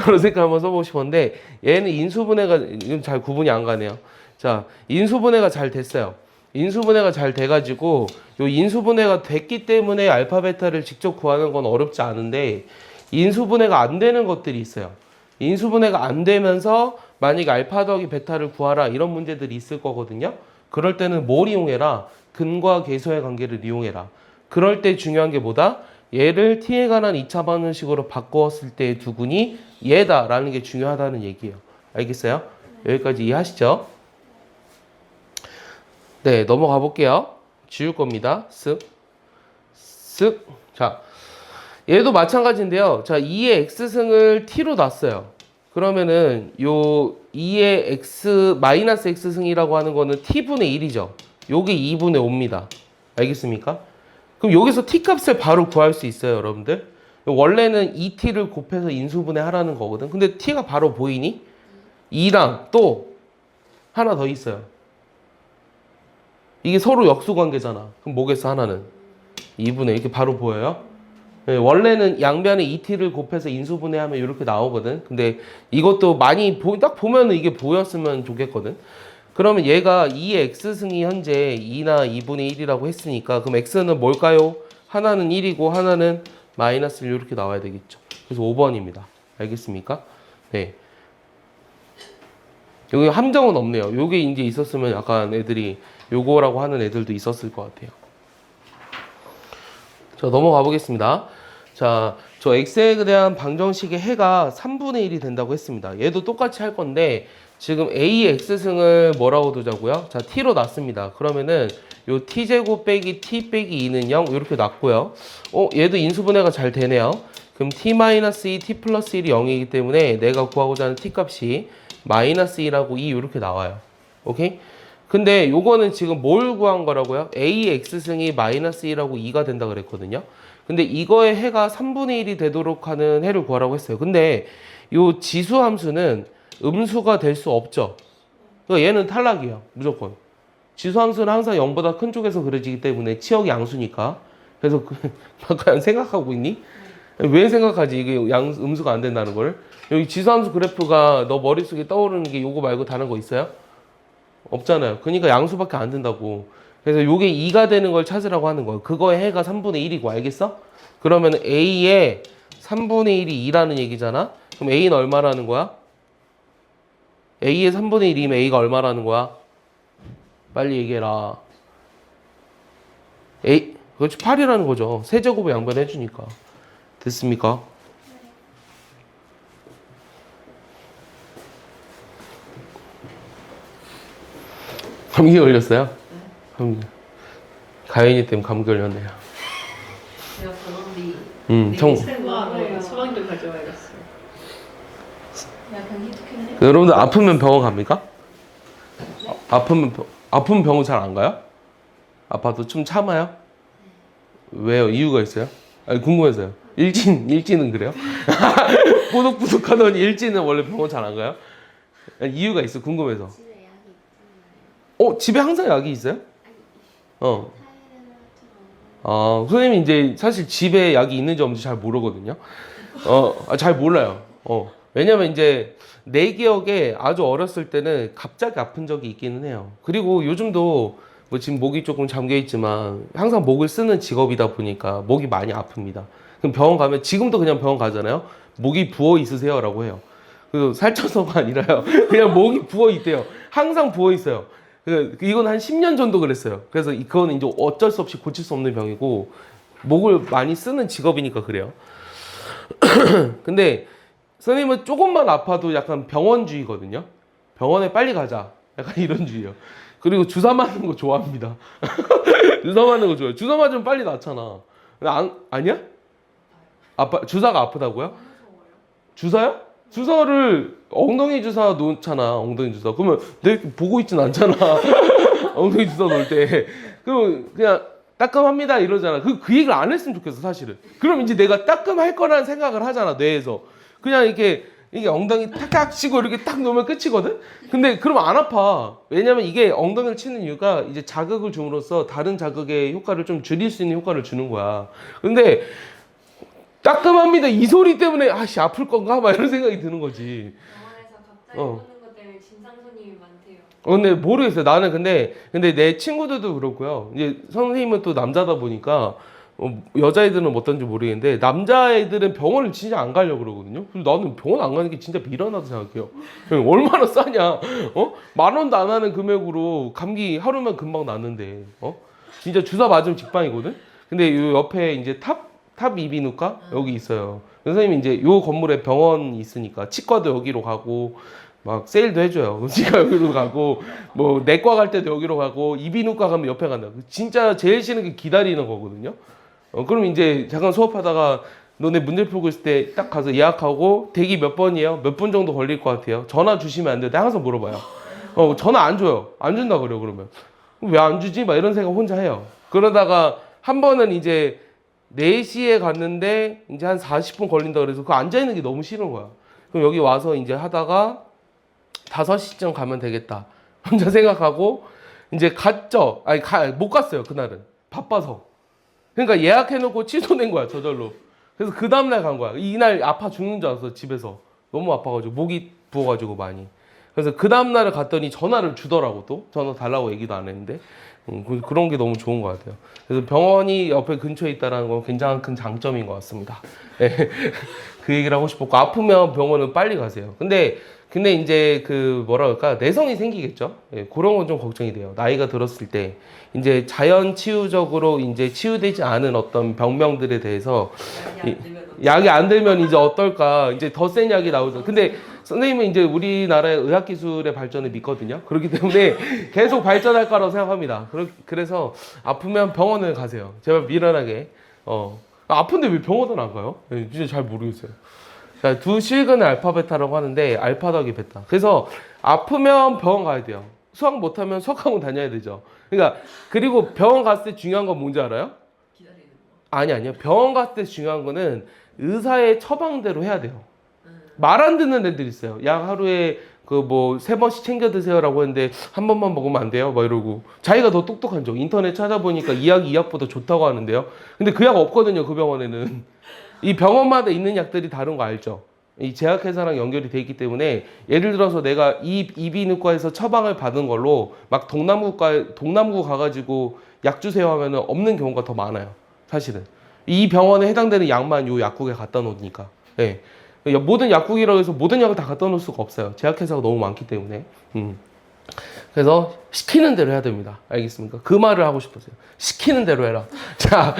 여러 색깔 한번 써보고 싶었는데 얘는 인수분해가 잘 구분이 안 가네요. 자, 인수분해가 잘 됐어요. 인수분해가 잘 돼가지고 요 인수분해가 됐기 때문에 알파 베타를 직접 구하는 건 어렵지 않은데 인수분해가 안 되는 것들이 있어요. 인수분해가 안 되면서 만약에 알파 더하기 베타를 구하라 이런 문제들이 있을 거거든요. 그럴 때는 뭘 이용해라? 근과 계수의 관계를 이용해라. 그럴 때 중요한 게 뭐다? 얘를 t에 관한 2차 방정식으로 바꾸었을 때의 두근이 얘다라는 게 중요하다는 얘기예요. 알겠어요? 여기까지 이해하시죠? 네, 넘어가 볼게요. 지울 겁니다. 쓱. 쓱. 자, 얘도 마찬가지인데요. 자, 2의 x승을 t로 놨어요. 그러면은 요 2의 x 마이너스 x승이라고 하는 거는 t분의 1이죠. 요게 2분의 5입니다. 알겠습니까? 그럼 여기서 t 값을 바로 구할 수 있어요, 여러분들. 원래는 2t를 곱해서 인수분해 하라는 거거든. 근데 t가 바로 보이니? 2랑 또 하나 더 있어요. 이게 서로 역수관계잖아. 그럼 뭐겠어, 하나는? 2분의 이렇게 바로 보여요? 네, 원래는 양변에 2t를 곱해서 인수분해하면 이렇게 나오거든. 근데 이것도 많이 딱 보면은 이게 보였으면 좋겠거든. 그러면 얘가 2의 x승이 현재 2나 2분의 1이라고 했으니까 그럼 x는 뭘까요? 하나는 1이고 하나는 마이너스 1 이렇게 나와야 되겠죠. 그래서 5번입니다. 알겠습니까? 네. 여기 함정은 없네요. 요게 이제 있었으면 약간 애들이 요거라고 하는 애들도 있었을 것 같아요. 자, 넘어가 보겠습니다. 자, 저 x에 대한 방정식의 해가 3분의 1이 된다고 했습니다. 얘도 똑같이 할 건데 지금 a의 x승을 뭐라고 두자고요? 자, t로 놨습니다. 그러면은 요 t제곱 빼기 t 빼기 2는 0 이렇게 놨고요. 얘도 인수분해가 잘 되네요. 그럼 t-2 t 플러스 1이 0이기 때문에 내가 구하고자 하는 t 값이 마이너스 2라고 2 이렇게 나와요. 오케이? 근데 요거는 지금 뭘 구한 거라고요? a의 x승이 마이너스 2라고 2가 된다 그랬거든요. 근데 이거의 해가 3분의 1이 되도록 하는 해를 구하라고 했어요. 근데 요 지수 함수는 음수가 될 수 없죠. 그러니까 얘는 탈락이야. 무조건. 지수 함수는 항상 0보다 큰 쪽에서 그려지기 때문에 치역이 양수니까. 그래서 약간 생각하고 있니? 왜 생각하지? 이게 음수가 안 된다는 걸. 여기 지수 함수 그래프가 너 머릿속에 떠오르는 게 요거 말고 다른 거 있어요? 없잖아요. 그러니까 양수밖에 안 된다고. 그래서 요게 2가 되는 걸 찾으라고 하는 거예요. 그거의 해가 3분의 1이고 알겠어? 그러면 A의 3분의 1이 2라는 얘기잖아? 그럼 A는 얼마라는 거야? A의 3분의 1이면 A가 얼마라는 거야? 빨리 얘기해라. A, 그렇지 8이라는 거죠. 세제곱을 양변해 주니까. 됐습니까? 감기 걸렸어요? 가연이 때문에 감기 걸렸네요. 제가 저런데 정, 소방도 가져와야겠어요. 야 경기 좋겠네. 여러분들 아프면 병원 갑니까? 아프면 병원 잘 안 가요? 아파도 좀 참아요? 왜요? 이유가 있어요? 아니, 궁금해서요. 일진은 그래요? 꾸덕꾸덕 하더니 일진은 원래 병원 잘 안 가요? 아니, 이유가 있어, 궁금해서. 집에 약이 있잖아요. 집에 항상 약이 있어요? 타이레놀 선생님이 이제 사실 집에 약이 있는지 없는지 잘 모르거든요. 잘 몰라요. 왜냐면 이제 내 기억에 아주 어렸을 때는 갑자기 아픈 적이 있기는 해요. 그리고 요즘도 뭐 지금 목이 조금 잠겨 있지만 항상 목을 쓰는 직업이다 보니까 목이 많이 아픕니다. 그럼 병원 가면 지금도 그냥 병원 가잖아요. 목이 부어 있으세요라고 해요. 그 살쪄서가 아니라요. 그냥 목이 부어 있대요. 항상 부어 있어요. 이건 한 10년 정도 그랬어요. 그래서 그거는 이제 어쩔 수 없이 고칠 수 없는 병이고 목을 많이 쓰는 직업이니까 그래요. 근데 선생님은 조금만 아파도 약간 병원주의거든요. 병원에 빨리 가자. 약간 이런 주의예요. 그리고 주사 맞는 거 좋아합니다. 주사 맞는 거 좋아해요. 주사 맞으면 빨리 낫잖아. 아니야? 주사가 아프다고요? 주사요? 주사를 엉덩이 주사 놓잖아. 엉덩이 주사. 그러면 내 보고 있진 않잖아. 엉덩이 주사 놓을 때. 그럼 그냥 따끔합니다 이러잖아. 그 얘기를 안 했으면 좋겠어 사실은. 그럼 이제 내가 따끔할 거라는 생각을 하잖아 뇌에서. 그냥 이게 엉덩이 탁탁 치고 이렇게 딱 놓으면 끝이거든. 근데 그러면 안 아파. 왜냐면 이게 엉덩이를 치는 이유가 이제 자극을 줌으로써 다른 자극의 효과를 좀 줄일 수 있는 효과를 주는 거야. 근데 따끔합니다 이 소리 때문에 아플 건가 막 이런 생각이 드는 거지. 병원에서 갑자기 오는 것 때문에 진상 손님이 많대요. 근데 모르겠어요. 나는 근데 내 친구들도 그렇고요. 이제 선생님은 또 남자다 보니까 여자애들은 어떤지 모르겠는데 남자애들은 병원을 진짜 안 가려고 그러거든요. 그래서 나는 병원 안 가는 게 진짜 미련하다 생각해요. 얼마나 싸냐? 10,000원도 안 하는 금액으로 감기 하루면 금방 낫는데 진짜 주사 맞으면 직방이거든. 근데 요 옆에 이제 탑 이비인후과 여기 있어요. 선생님이 이제 요 건물에 병원이 있으니까 치과도 여기로 가고 막 세일도 해줘요. 치과 여기로 가고 뭐 내과 갈 때도 여기로 가고 이비인후과 가면 옆에 간다. 진짜 제일 싫은 게 기다리는 거거든요. 그럼 이제 잠깐 수업하다가 너네 문제 풀고 있을 때 딱 가서 예약하고 대기 몇 번이에요? 몇 분 정도 걸릴 것 같아요? 전화 주시면 안 돼요? 내가 항상 물어봐요. 전화 안 줘요. 안 준다 그래요. 그러면 왜 안 주지? 막 이런 생각 혼자 해요. 그러다가 한 번은 이제 4시에 갔는데 이제 한 40분 걸린다 그래서 그 앉아 있는 게 너무 싫은 거야. 그럼 여기 와서 이제 하다가 5시쯤 가면 되겠다. 혼자 생각하고 이제 갔죠. 못 갔어요. 그날은 바빠서. 그러니까 예약해놓고 취소된 거야 저절로. 그래서 그 다음날 간 거야. 이날 아파 죽는 줄 알았어. 집에서 너무 아파가지고 목이 부어가지고 많이. 그래서 그 다음날을 갔더니 전화를 주더라고. 또 전화 달라고 얘기도 안 했는데 그런 게 너무 좋은 것 같아요. 그래서 병원이 옆에 근처에 있다는 건 굉장히 큰 장점인 것 같습니다. 네. 그 얘기를 하고 싶었고 아프면 병원은 빨리 가세요. 근데 이제 그 뭐라 그럴까 내성이 생기겠죠. 예, 그런 건 좀 걱정이 돼요. 나이가 들었을 때 이제 자연 치유적으로 이제 치유되지 않은 어떤 병명들에 대해서 약이 안 들면 이제 어떨까 이제 더 센 약이 나오죠. 근데 선생님은 이제 우리나라의 의학 기술의 발전을 믿거든요. 그렇기 때문에 계속 발전할 거라고 생각합니다. 그래서 아프면 병원을 가세요. 제발 미련하게. 아픈데 왜 병원을 안 가요? 네, 진짜 잘 모르겠어요. 자, 두 실근의 알파 베타라고 하는데 알파 더하기 베타. 그래서 아프면 병원 가야 돼요. 수학 못하면 수학학원 다녀야 되죠. 그러니까 그리고 병원 갔을 때 중요한 건 뭔지 알아요? 기다리는 거. 아니요. 병원 갔을 때 중요한 거는 의사의 처방대로 해야 돼요. 말 안 듣는 애들 있어요. 약 하루에 그 뭐 3번씩 챙겨 드세요라고 했는데 한 번만 먹으면 안 돼요? 막 이러고 자기가 더 똑똑한 척. 인터넷 찾아보니까 이 약이 이 약보다 좋다고 하는데요. 근데 그 약 없거든요. 그 병원에는. 이 병원마다 있는 약들이 다른 거 알죠? 이 제약회사랑 연결이 돼 있기 때문에 예를 들어서 내가 이비인후과에서 처방을 받은 걸로 막 동남구 가가지고 약 주세요 하면은 없는 경우가 더 많아요. 사실은. 이 병원에 해당되는 약만 요 약국에 갖다 놓으니까. 예. 모든 약국이라고 해서 모든 약을 다 갖다 놓을 수가 없어요. 제약회사가 너무 많기 때문에. 그래서 시키는 대로 해야 됩니다. 알겠습니까? 그 말을 하고 싶었어요. 시키는 대로 해라. 자,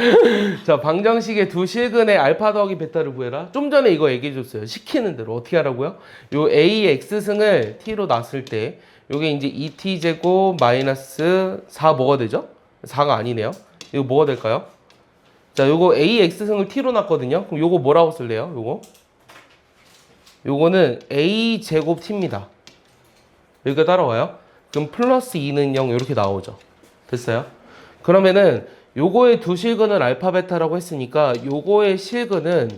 방정식의 두 실근의 알파 더하기 베타를 구해라. 좀 전에 이거 얘기해 줬어요. 시키는 대로 어떻게 하라고요? 요 A X승을 T로 놨을 때 요게 이제 2t제곱 마이너스 4 뭐가 되죠? 4가 아니네요. 이거 뭐가 될까요? 자, 요거 ax승을 t로 놨거든요. 그럼 요거 뭐라고 쓸래요? 요거는 a제곱 t입니다. 여기가 따라와요. 그럼 플러스 2는 0 이렇게 나오죠. 됐어요? 그러면은 요거의 두 실근을 알파 베타라고 했으니까 요거의 실근은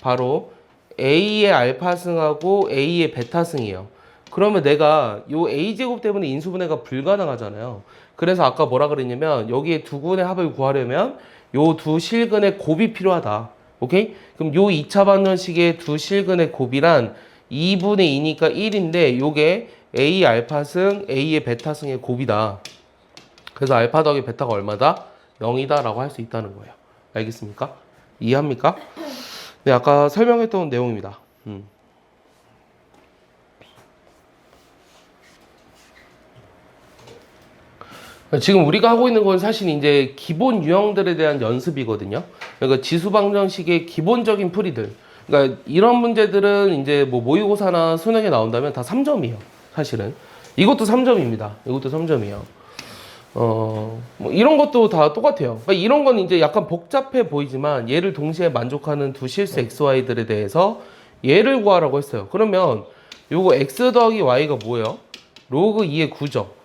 바로 a의 알파승하고 a의 베타승이에요. 그러면 내가 요 a제곱 때문에 인수분해가 불가능하잖아요. 그래서 아까 뭐라 그랬냐면 여기에 두 군의 합을 구하려면 요 두 실근의 곱이 필요하다. 오케이? 그럼 요 2차 방정식의 두 실근의 곱이란 2분의 2니까 1인데 요게 a 알파승, a의 베타승의 곱이다. 그래서 알파 더하기 베타가 얼마다? 0이다 라고 할 수 있다는 거예요. 알겠습니까? 이해합니까? 네, 아까 설명했던 내용입니다. 지금 우리가 하고 있는 건 사실 이제 기본 유형들에 대한 연습이거든요. 그러니까 지수방정식의 기본적인 풀이들. 그러니까 이런 문제들은 이제 뭐 모의고사나 수능에 나온다면 다 3점이에요. 사실은. 이것도 3점입니다. 이것도 3점이에요. 뭐 이런 것도 다 똑같아요. 그러니까 이런 건 이제 약간 복잡해 보이지만 얘를 동시에 만족하는 두 실수 xy들에 대해서 얘를 구하라고 했어요. 그러면 요거 x 더하기 y가 뭐예요? 로그 2의 9죠.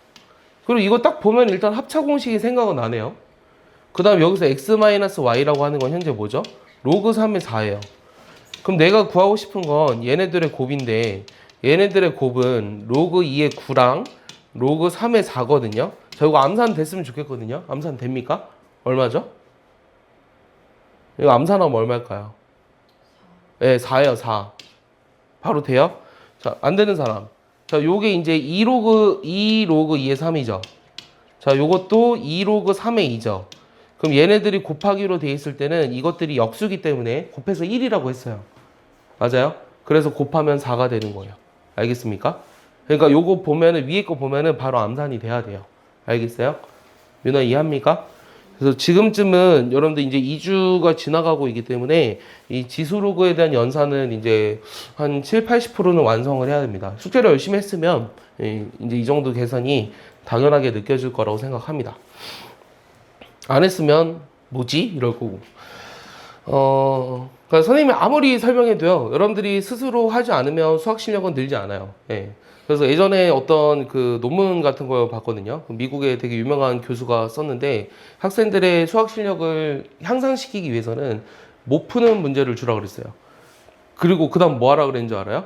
그리고 이거 딱 보면 일단 합차 공식이 생각은 나네요. 그 다음 여기서 x-y라고 하는 건 현재 뭐죠? 로그 3의 4예요. 그럼 내가 구하고 싶은 건 얘네들의 곱인데 얘네들의 곱은 로그 2의 9랑 로그 3의 4거든요. 자, 이거 암산 됐으면 좋겠거든요. 암산 됩니까? 얼마죠? 이거 암산하면 얼마일까요? 네, 4예요, 4. 바로 돼요? 자, 안 되는 사람. 자, 요게 이제 2로그 2의 3이죠. 자, 요것도 2로그 3의 2죠. 그럼 얘네들이 곱하기로 돼 있을 때는 이것들이 역수기 때문에 곱해서 1이라고 했어요. 맞아요? 그래서 곱하면 4가 되는 거예요. 알겠습니까? 그러니까 요거 보면은 위에 거 보면은 바로 암산이 돼야 돼요. 알겠어요? 윤아 이해합니까? 그래서 지금쯤은 여러분들 이제 2주가 지나가고 있기 때문에 이 지수로그에 대한 연산은 이제 한 7, 80%는 완성을 해야 됩니다. 숙제를 열심히 했으면 이제 이 정도 계산이 당연하게 느껴질 거라고 생각합니다. 안 했으면 뭐지? 이럴 거고. 그러니까 선생님이 아무리 설명해도요, 여러분들이 스스로 하지 않으면 수학 실력은 늘지 않아요. 예. 그래서 예전에 어떤 그 논문 같은 걸 봤거든요. 미국의 되게 유명한 교수가 썼는데 학생들의 수학 실력을 향상시키기 위해서는 못 푸는 문제를 주라 그랬어요. 그리고 그 다음 뭐 하라 그랬는 줄 알아요?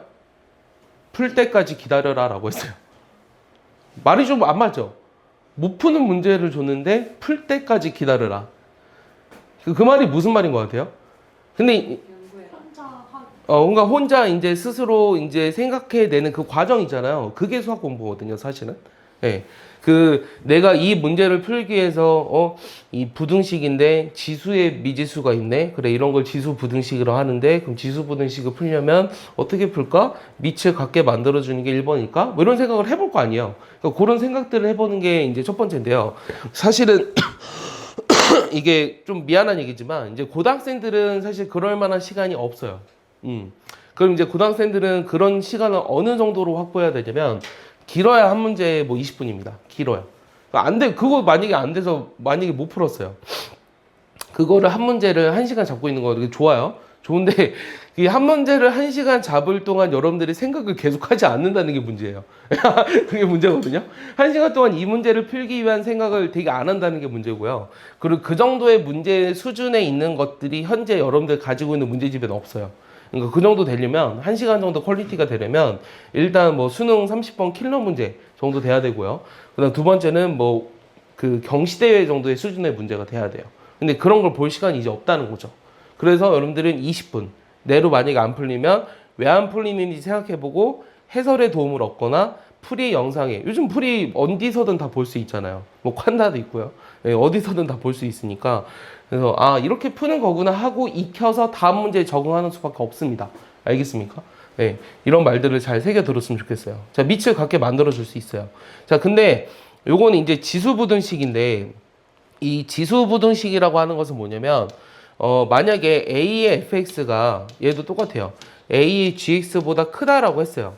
풀 때까지 기다려라 라고 했어요. 말이 좀 안 맞죠? 못 푸는 문제를 줬는데 풀 때까지 기다려라. 그 말이 무슨 말인 것 같아요? 근데 그러니까 혼자 이제 스스로 이제 생각해내는 그 과정 있잖아요. 그게 수학 공부거든요, 사실은. 예. 그 내가 이 문제를 풀기 위해서 이 부등식인데 지수에 미지수가 있네. 그래, 이런 걸 지수 부등식으로 하는데 그럼 지수 부등식을 풀려면 어떻게 풀까? 밑을 같게 만들어 주는 게 1번일까? 뭐 이런 생각을 해볼 거 아니에요. 그러니까 그런 생각들을 해보는 게 이제 첫 번째인데요. 사실은 이게 좀 미안한 얘기지만 이제 고등학생들은 사실 그럴 만한 시간이 없어요. 그럼 이제 고등학생들은 그런 시간을 어느 정도로 확보해야 되냐면 길어야 한 문제에 뭐 20분입니다. 길어요. 안 돼. 그거 만약에 안 돼서 만약에 못 풀었어요. 그거를 한 문제를 1시간 잡고 있는 거 되게 좋아요. 좋은데 이 한 문제를 1시간 잡을 동안 여러분들이 생각을 계속하지 않는다는 게 문제예요. 그게 문제거든요. 1시간 동안 이 문제를 풀기 위한 생각을 되게 안 한다는 게 문제고요. 그리고 그 정도의 문제 수준에 있는 것들이 현재 여러분들 가지고 있는 문제집에는 없어요. 그러니까 그 정도 되려면 1시간 정도 퀄리티가 되려면 일단 뭐 수능 30번 킬러 문제 정도 돼야 되고요. 그다음 두 번째는 뭐 그 경시대회 정도의 수준의 문제가 돼야 돼요. 근데 그런 걸 볼 시간이 이제 없다는 거죠. 그래서 여러분들은 20분 내로 만약에 안 풀리면 왜 안 풀리는지 생각해보고 해설의 도움을 얻거나 풀이 영상에 요즘 풀이 어디서든 다 볼 수 있잖아요. 뭐 칸다도 있고요. 예, 어디서든 다 볼 수 있으니까 그래서 아 이렇게 푸는 거구나 하고 익혀서 다음 문제에 적응하는 수밖에 없습니다. 알겠습니까? 네, 이런 말들을 잘 새겨 들었으면 좋겠어요. 자, 밑을 같게 만들어 줄 수 있어요. 자, 근데 요거는 이제 지수부등식인데 이 지수부등식이라고 하는 것은 뭐냐면 만약에 A의 fx가 얘도 똑같아요. A의 gx보다 크다라고 했어요.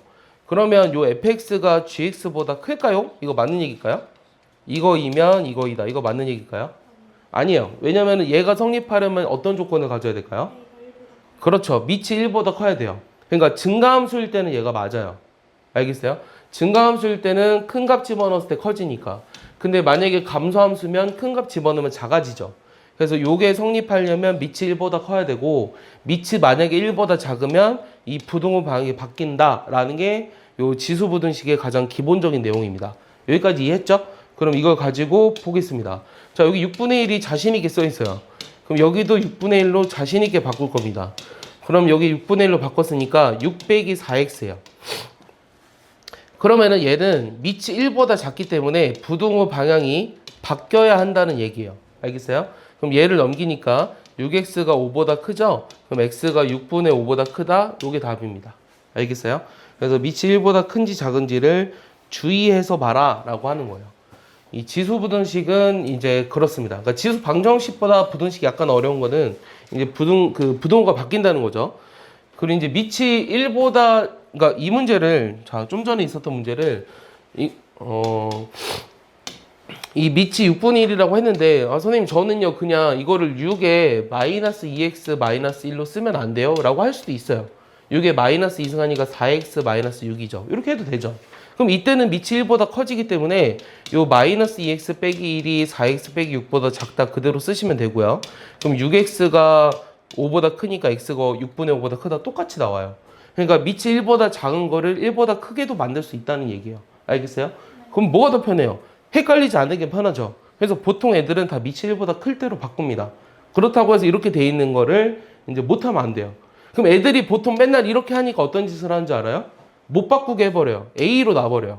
그러면 요 fx가 gx보다 클까요? 이거 맞는 얘기일까요? 이거이면 이거이다. 이거 맞는 얘기일까요? 아니에요. 왜냐면 얘가 성립하려면 어떤 조건을 가져야 될까요? 그렇죠. 밑이 1보다 커야 돼요. 그러니까 증가함수일 때는 얘가 맞아요. 알겠어요? 증가함수일 때는 큰 값 집어넣었을 때 커지니까. 근데 만약에 감소함수면 큰 값 집어넣으면 작아지죠. 그래서 요게 성립하려면 밑이 1보다 커야 되고 밑이 만약에 1보다 작으면 이 부등호 방향이 바뀐다라는 게 요 지수부등식의 가장 기본적인 내용입니다. 여기까지 이해했죠? 그럼 이걸 가지고 보겠습니다. 자, 여기 6분의 1이 자신 있게 써 있어요. 그럼 여기도 6분의 1로 자신 있게 바꿀 겁니다. 그럼 여기 6분의 1로 바꿨으니까 6 빼기 4x예요. 그러면은 얘는 밑이 1보다 작기 때문에 부등호 방향이 바뀌어야 한다는 얘기예요. 알겠어요? 그럼 얘를 넘기니까 6x가 5보다 크죠? 그럼 x가 6분의 5보다 크다? 요게 답입니다. 알겠어요? 그래서 밑이 1보다 큰지 작은지를 주의해서 봐라 라고 하는 거예요. 이 지수 부등식은 이제 그렇습니다. 그러니까 지수 방정식보다 부등식이 약간 어려운 거는 이제 부등호가 바뀐다는 거죠. 그리고 이제 밑이 1보다, 그러니까 이 문제를, 자, 좀 전에 있었던 문제를, 이 밑이 6분의 1이라고 했는데, 선생님, 저는요, 그냥 이거를 6에 마이너스 2x 마이너스 1로 쓰면 안 돼요? 라고 할 수도 있어요. 6에 마이너스 2승하니까 4x 마이너스 6이죠. 이렇게 해도 되죠. 그럼 이때는 밑이 1보다 커지기 때문에 요 마이너스 2x 빼기 1이 4x 빼기 6보다 작다 그대로 쓰시면 되고요. 그럼 6x가 5보다 크니까 x가 6분의 5보다 크다 똑같이 나와요. 그러니까 밑이 1보다 작은 거를 1보다 크게도 만들 수 있다는 얘기예요. 알겠어요? 그럼 뭐가 더 편해요? 헷갈리지 않는 게 편하죠. 그래서 보통 애들은 다 밑이 1보다 클 때로 바꿉니다. 그렇다고 해서 이렇게 돼 있는 거를 이제 못하면 안 돼요. 그럼 애들이 보통 맨날 이렇게 하니까 어떤 짓을 하는지 알아요? 못 바꾸게 해버려요. A로 놔버려요.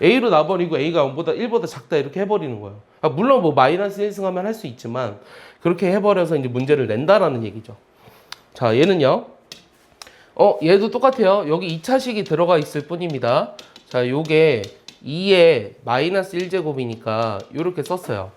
A로 놔버리고 A가 1보다 작다 이렇게 해버리는 거예요. 물론 뭐 마이너스 1승하면 할 수 있지만 그렇게 해버려서 이제 문제를 낸다라는 얘기죠. 자, 얘는요. 얘도 똑같아요. 여기 2차식이 들어가 있을 뿐입니다. 자, 요게 2에 마이너스 1제곱이니까 요렇게 썼어요.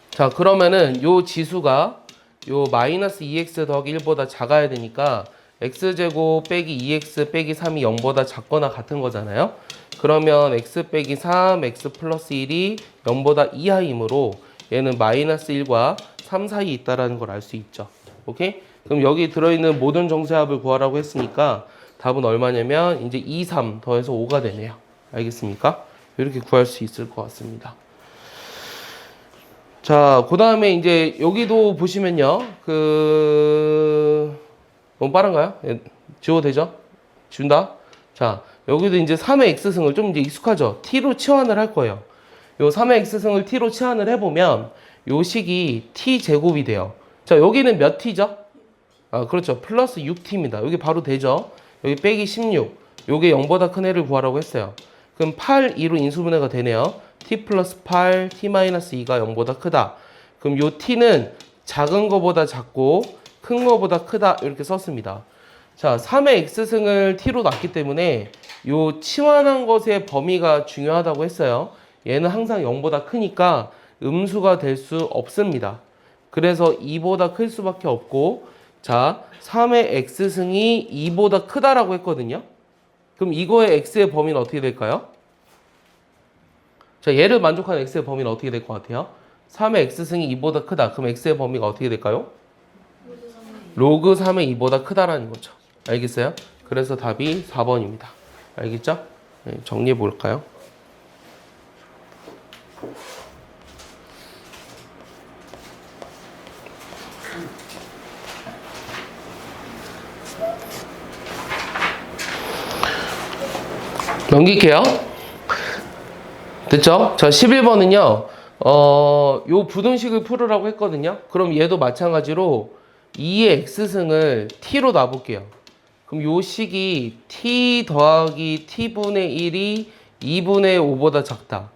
자, 그러면은 요 지수가 요 마이너스 2x 더하기 1보다 작아야 되니까 x제곱 빼기 2x 빼기 3이 0보다 작거나 같은 거잖아요. 그러면 x 빼기 3, x 플러스 1이 0보다 이하이므로 얘는 마이너스 1과 3 사이에 있다는 걸 알 수 있죠. 오케이? 그럼 여기 들어있는 모든 정세합을 구하라고 했으니까 답은 얼마냐면 이제 2, 3 더해서 5가 되네요. 알겠습니까? 이렇게 구할 수 있을 것 같습니다. 자, 그 다음에 이제 여기도 보시면요. 너무 빠른가요? 지워도 되죠? 지운다? 자, 여기도 이제 3의 x승을 좀 이제 익숙하죠? t로 치환을 할 거예요. 요 3의 x승을 t로 치환을 해보면 요 식이 t제곱이 돼요. 자, 여기는 몇 t죠? 그렇죠. 플러스 6t입니다. 여기 바로 되죠? 여기 빼기 16. 요게 0보다 큰 애를 구하라고 했어요. 그럼 8, 2로 인수분해가 되네요. t 플러스 8, t 마이너스 2가 0보다 크다. 그럼 요 t는 작은 거보다 작고 큰 거보다 크다 이렇게 썼습니다. 자, 3의 x승을 t로 놨기 때문에 요 치환한 것의 범위가 중요하다고 했어요. 얘는 항상 0보다 크니까 음수가 될 수 없습니다. 그래서 2보다 클 수밖에 없고, 자, 3의 x승이 2보다 크다라고 했거든요. 그럼 이거의 x의 범위는 어떻게 될까요? 자, 얘를 만족하는 x의 범위는 어떻게 될 것 같아요? 3의 x승이 2보다 크다. 그럼 x의 범위가 어떻게 될까요? 로그 3의 2보다 크다라는 거죠. 알겠어요? 그래서 답이 4번입니다. 알겠죠? 네, 정리해 볼까요? 넘길게요. 됐죠? 자, 11번은요, 요 부등식을 풀으라고 했거든요. 그럼 얘도 마찬가지로 2의 x승을 t로 놔볼게요. 그럼 요 식이 t 더하기 t분의 1이 2분의 5보다 작다.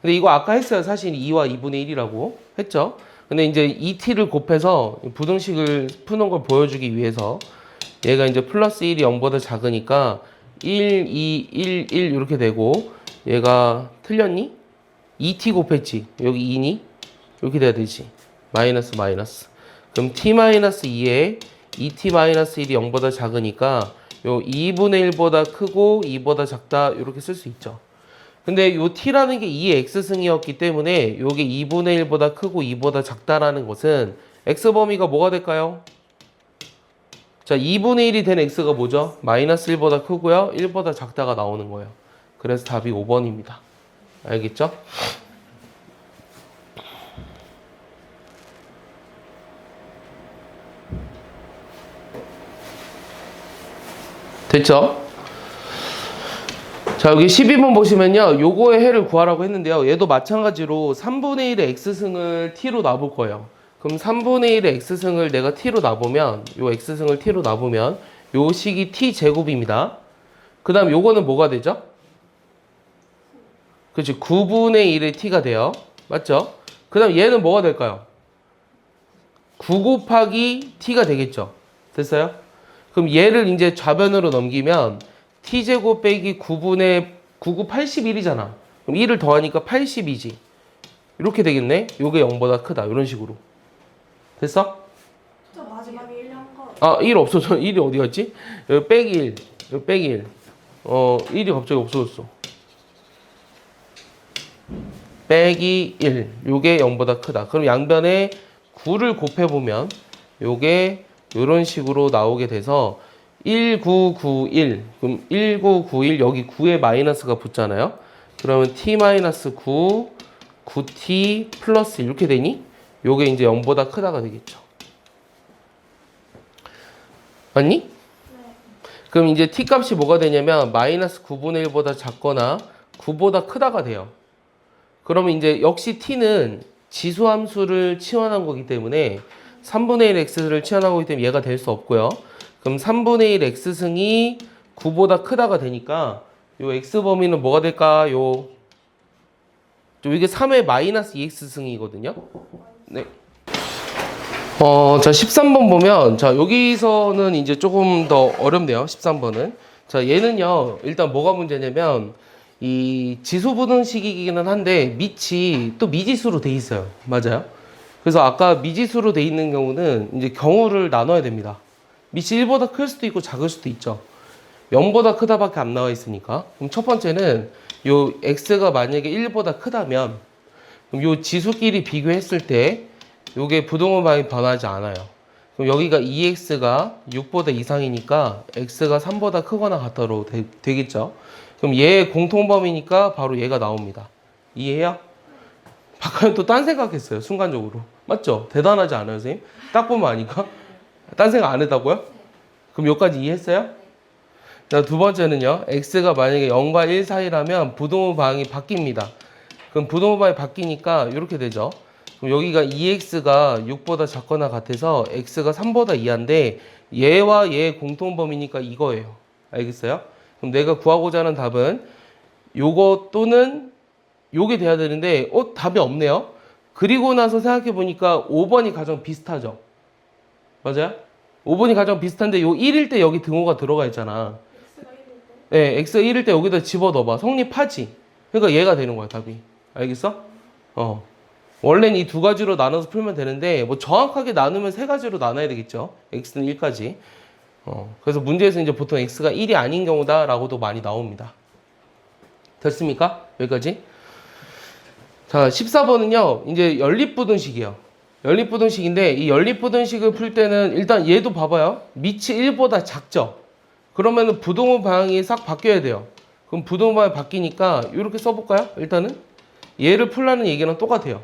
근데 이거 아까 했어요. 사실 2와 2분의 1이라고 했죠. 근데 이제 이 t를 곱해서 부등식을 푸는 걸 보여주기 위해서 얘가 이제 플러스 1이 0보다 작으니까 1, 2, 1, 1 이렇게 되고, 얘가 틀렸니? 2t 곱했지. 여기 2니? 이렇게 돼야 되지. 마이너스 마이너스. 그럼 t 마이너스 2에 2t 마이너스 1이 0보다 작으니까 요 2분의 1보다 크고 2보다 작다 이렇게 쓸 수 있죠. 근데 요 t라는 게 2의 x승이었기 때문에 요게 2분의 1보다 크고 2보다 작다라는 것은 x 범위가 뭐가 될까요? 자, 2분의 1이 된 x가 뭐죠? 마이너스 1보다 크고요. 1보다 작다가 나오는 거예요. 그래서 답이 5번입니다. 알겠죠? 됐죠? 자, 여기 12번 보시면요. 요거의 해를 구하라고 했는데요. 얘도 마찬가지로 3분의 1의 x승을 t로 놔볼 거예요. 그럼 3분의 1의 x승을 내가 t로 놔보면, 요 x승을 t로 놔보면 요 식이 t제곱입니다. 그 다음 요거는 뭐가 되죠? 그렇지, 9분의 1의 t가 돼요. 맞죠? 그 다음 얘는 뭐가 될까요? 9 곱하기 t가 되겠죠. 됐어요? 그럼 얘를 이제 좌변으로 넘기면 t제곱 빼기 9분의 9, 81이잖아. 그럼 1을 더하니까 80이지. 이렇게 되겠네. 요게 0보다 크다. 이런 식으로. 됐어? 저 마지막에 1 한 거. 아, 1 없어져. 1이 어디 갔지? 여기 빼기 1. 여기 빼기 1. 1이 갑자기 없어졌어. 빼기 1. 요게 0보다 크다. 그럼 양변에 9를 곱해보면 요게 요런 식으로 나오게 돼서 1991. 그럼 1991 여기 9에 마이너스가 붙잖아요. 그러면 t-9 9t 플러스 이렇게 되니? 요게 이제 0보다 크다가 되겠죠. 맞니? 네. 그럼 이제 t 값이 뭐가 되냐면 마이너스 9분의 1보다 작거나 9보다 크다가 돼요. 그러면 이제 역시 t는 지수함수를 치환한 거기 때문에 3분의 1 x를 치환하고 있기 때문에 얘가 될 수 없고요. 그럼 3분의 1 x승이 9보다 크다가 되니까 요 x 범위는 뭐가 될까요? 이게 3의 마이너스 2x승이거든요. 네. 자, 13번 보면, 자, 여기서는 이제 조금 더 어렵네요. 13번은. 자, 얘는요, 일단 뭐가 문제냐면, 이 지수분응식이기는 한데, 밑이 또 미지수로 돼 있어요. 맞아요? 그래서 아까 미지수로 돼 있는 경우는 이제 경우를 나눠야 됩니다. 밑이 1보다 클 수도 있고 작을 수도 있죠. 0보다 크다밖에 안 나와 있으니까. 그럼 첫 번째는 요 x가 만약에 1보다 크다면, 그럼 요 지수끼리 비교했을 때, 요게 부동호 방이 변하지 않아요. 그럼 여기가 2x가 6보다 이상이니까 x가 3보다 크거나 같다로 되겠죠. 그럼 얘의 공통범위니까 바로 얘가 나옵니다. 이해해요? 박하연 또 딴 생각했어요. 순간적으로. 맞죠? 대단하지 않아요, 선생님? 딱 보면 아니까? 딴 생각 안 했다고요? 그럼 여기까지 이해했어요? 자, 두 번째는요. x가 만약에 0과 1 사이라면 부동호 방이 바뀝니다. 그럼 부동호 방이 바뀌니까 이렇게 되죠. 그럼 여기가 2x가 6보다 작거나 같아서 x가 3보다 이하인데 얘와 얘의 공통범위니까 이거예요. 알겠어요? 그럼 내가 구하고자 하는 답은 요거 또는 요게 돼야 되는데 답이 없네요. 그리고 나서 생각해 보니까 5번이 가장 비슷하죠. 맞아요? 5번이 가장 비슷한데 요 1일 때 여기 등호가 들어가 있잖아. x가 1일 때. 네, x가 1일 때 여기다 집어넣어봐. 성립하지? 그러니까 얘가 되는 거야, 답이. 알겠어? 원래는 이 두 가지로 나눠서 풀면 되는데 뭐 정확하게 나누면 세 가지로 나눠야 되겠죠. x는 1까지. 그래서 문제에서 이제 보통 x가 1이 아닌 경우다라고도 많이 나옵니다. 됐습니까? 여기까지. 자, 14번은요. 이제 연립부등식이에요. 연립부등식인데 이 연립부등식을 풀 때는 일단 얘도 봐봐요. 밑이 1보다 작죠. 그러면은 부동호 방향이 싹 바뀌어야 돼요. 그럼 부동호 방향이 바뀌니까 이렇게 써볼까요? 일단은 얘를 풀라는 얘기랑 똑같아요.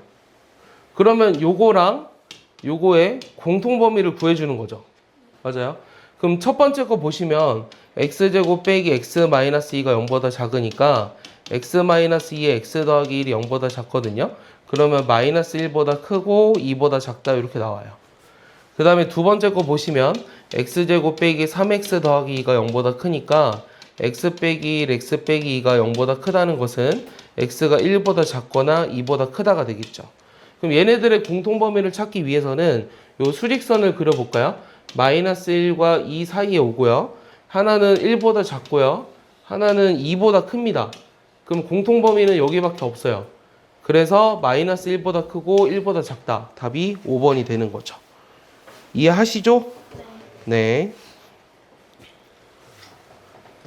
그러면 요거랑 요거의 공통범위를 구해주는 거죠. 맞아요? 그럼 첫 번째 거 보시면 x제곱 빼기 x-2가 0보다 작으니까 x-2에 x 더하기 1이 0보다 작거든요. 그러면 마이너스 1보다 크고 2보다 작다 이렇게 나와요. 그 다음에 두 번째 거 보시면 x제곱 빼기 3x 더하기 2가 0보다 크니까 x 빼기 1, x 빼기 2가 0보다 크다는 것은 x가 1보다 작거나 2보다 크다가 되겠죠. 그럼 얘네들의 공통범위를 찾기 위해서는 요 수직선을 그려볼까요? 마이너스 1과 2 사이에 오고요. 하나는 1보다 작고요. 하나는 2보다 큽니다. 그럼 공통범위는 여기밖에 없어요. 그래서 마이너스 1보다 크고 1보다 작다. 답이 5번이 되는 거죠. 이해하시죠? 네.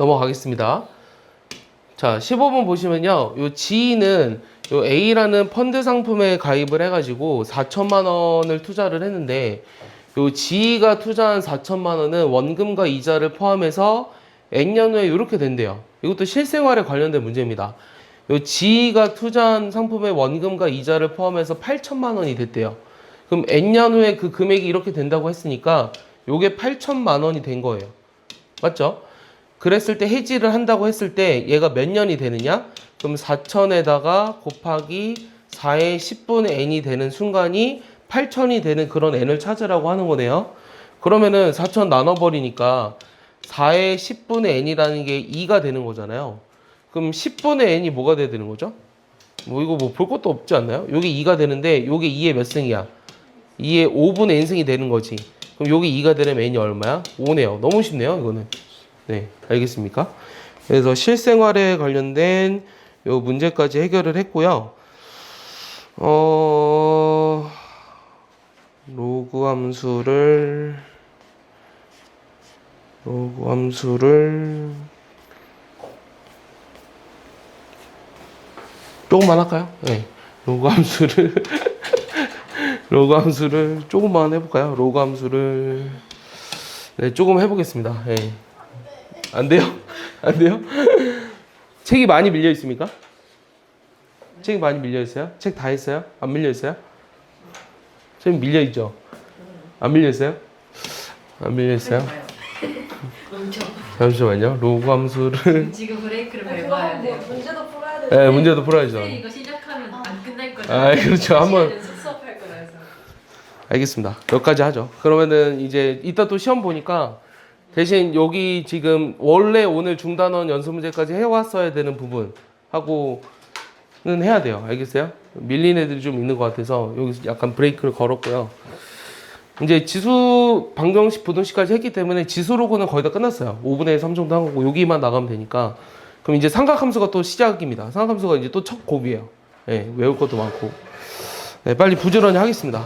넘어가겠습니다. 자, 15번 보시면요. 요 G는 요 A라는 펀드 상품에 가입을 해가지고 4천만 원을 투자를 했는데 요 G가 투자한 4천만 원은 원금과 이자를 포함해서 N년 후에 이렇게 된대요. 이것도 실생활에 관련된 문제입니다. 요 G가 투자한 상품의 원금과 이자를 포함해서 8천만 원이 됐대요. 그럼 N년 후에 그 금액이 이렇게 된다고 했으니까 요게 8천만 원이 된 거예요. 맞죠? 그랬을 때 해지를 한다고 했을 때 얘가 몇 년이 되느냐? 그럼 4천에다가 곱하기 4의 10분의 n이 되는 순간이 8천이 되는 그런 n을 찾으라고 하는 거네요. 그러면은 4천 나눠버리니까 4의 10분의 n이라는 게 2가 되는 거잖아요. 그럼 10분의 n이 뭐가 돼야 되는 거죠? 뭐 이거 뭐 볼 것도 없지 않나요? 요게 2가 되는데 요게 2의 몇 승이야? 2의 5분의 n승이 되는 거지. 그럼 요게 2가 되려면 n이 얼마야? 5네요. 너무 쉽네요, 이거는. 네, 알겠습니까? 그래서 실생활에 관련된 요 문제까지 해결을 했고요. 로그 함수를 조금만 할까요? 네. 로그 함수를 로그 함수를 조금만 해볼까요? 로그 함수를 네, 조금 해보겠습니다. 네. 안 돼요? 안 돼요? 책이 많이 밀려 있습니까? 책이 많이 밀려 있어요? 책 다 했어요? 안 밀려 있어요? 책 밀려 있죠? 안 밀려 있어요? 안 밀려 있어요? 엄청. 잠시만요. 로그 함수를 지금 브레이크를 그거 밟아야 하고 돼요. 문제도 풀어야 돼. 네, 문제도 풀어야죠. 선생님 이거 시작하면 안 끝날 거죠. 아, 그렇죠. 한번 수업할 거라서. 알겠습니다. 여기까지 하죠. 그러면은 이제 이따 또 시험 보니까 대신 여기 지금 원래 오늘 중단원 연습 문제까지 해왔어야 되는 부분 하고는 해야 돼요. 알겠어요? 밀린 애들이 좀 있는 것 같아서 여기서 약간 브레이크를 걸었고요. 이제 지수 방정식 부등식까지 했기 때문에 지수 로그는 거의 다 끝났어요. 5분의 3 정도 한 거고 여기만 나가면 되니까. 그럼 이제 삼각함수가 또 시작입니다. 삼각함수가 이제 또 첫 곱이에요. 네, 외울 것도 많고. 네, 빨리 부지런히 하겠습니다.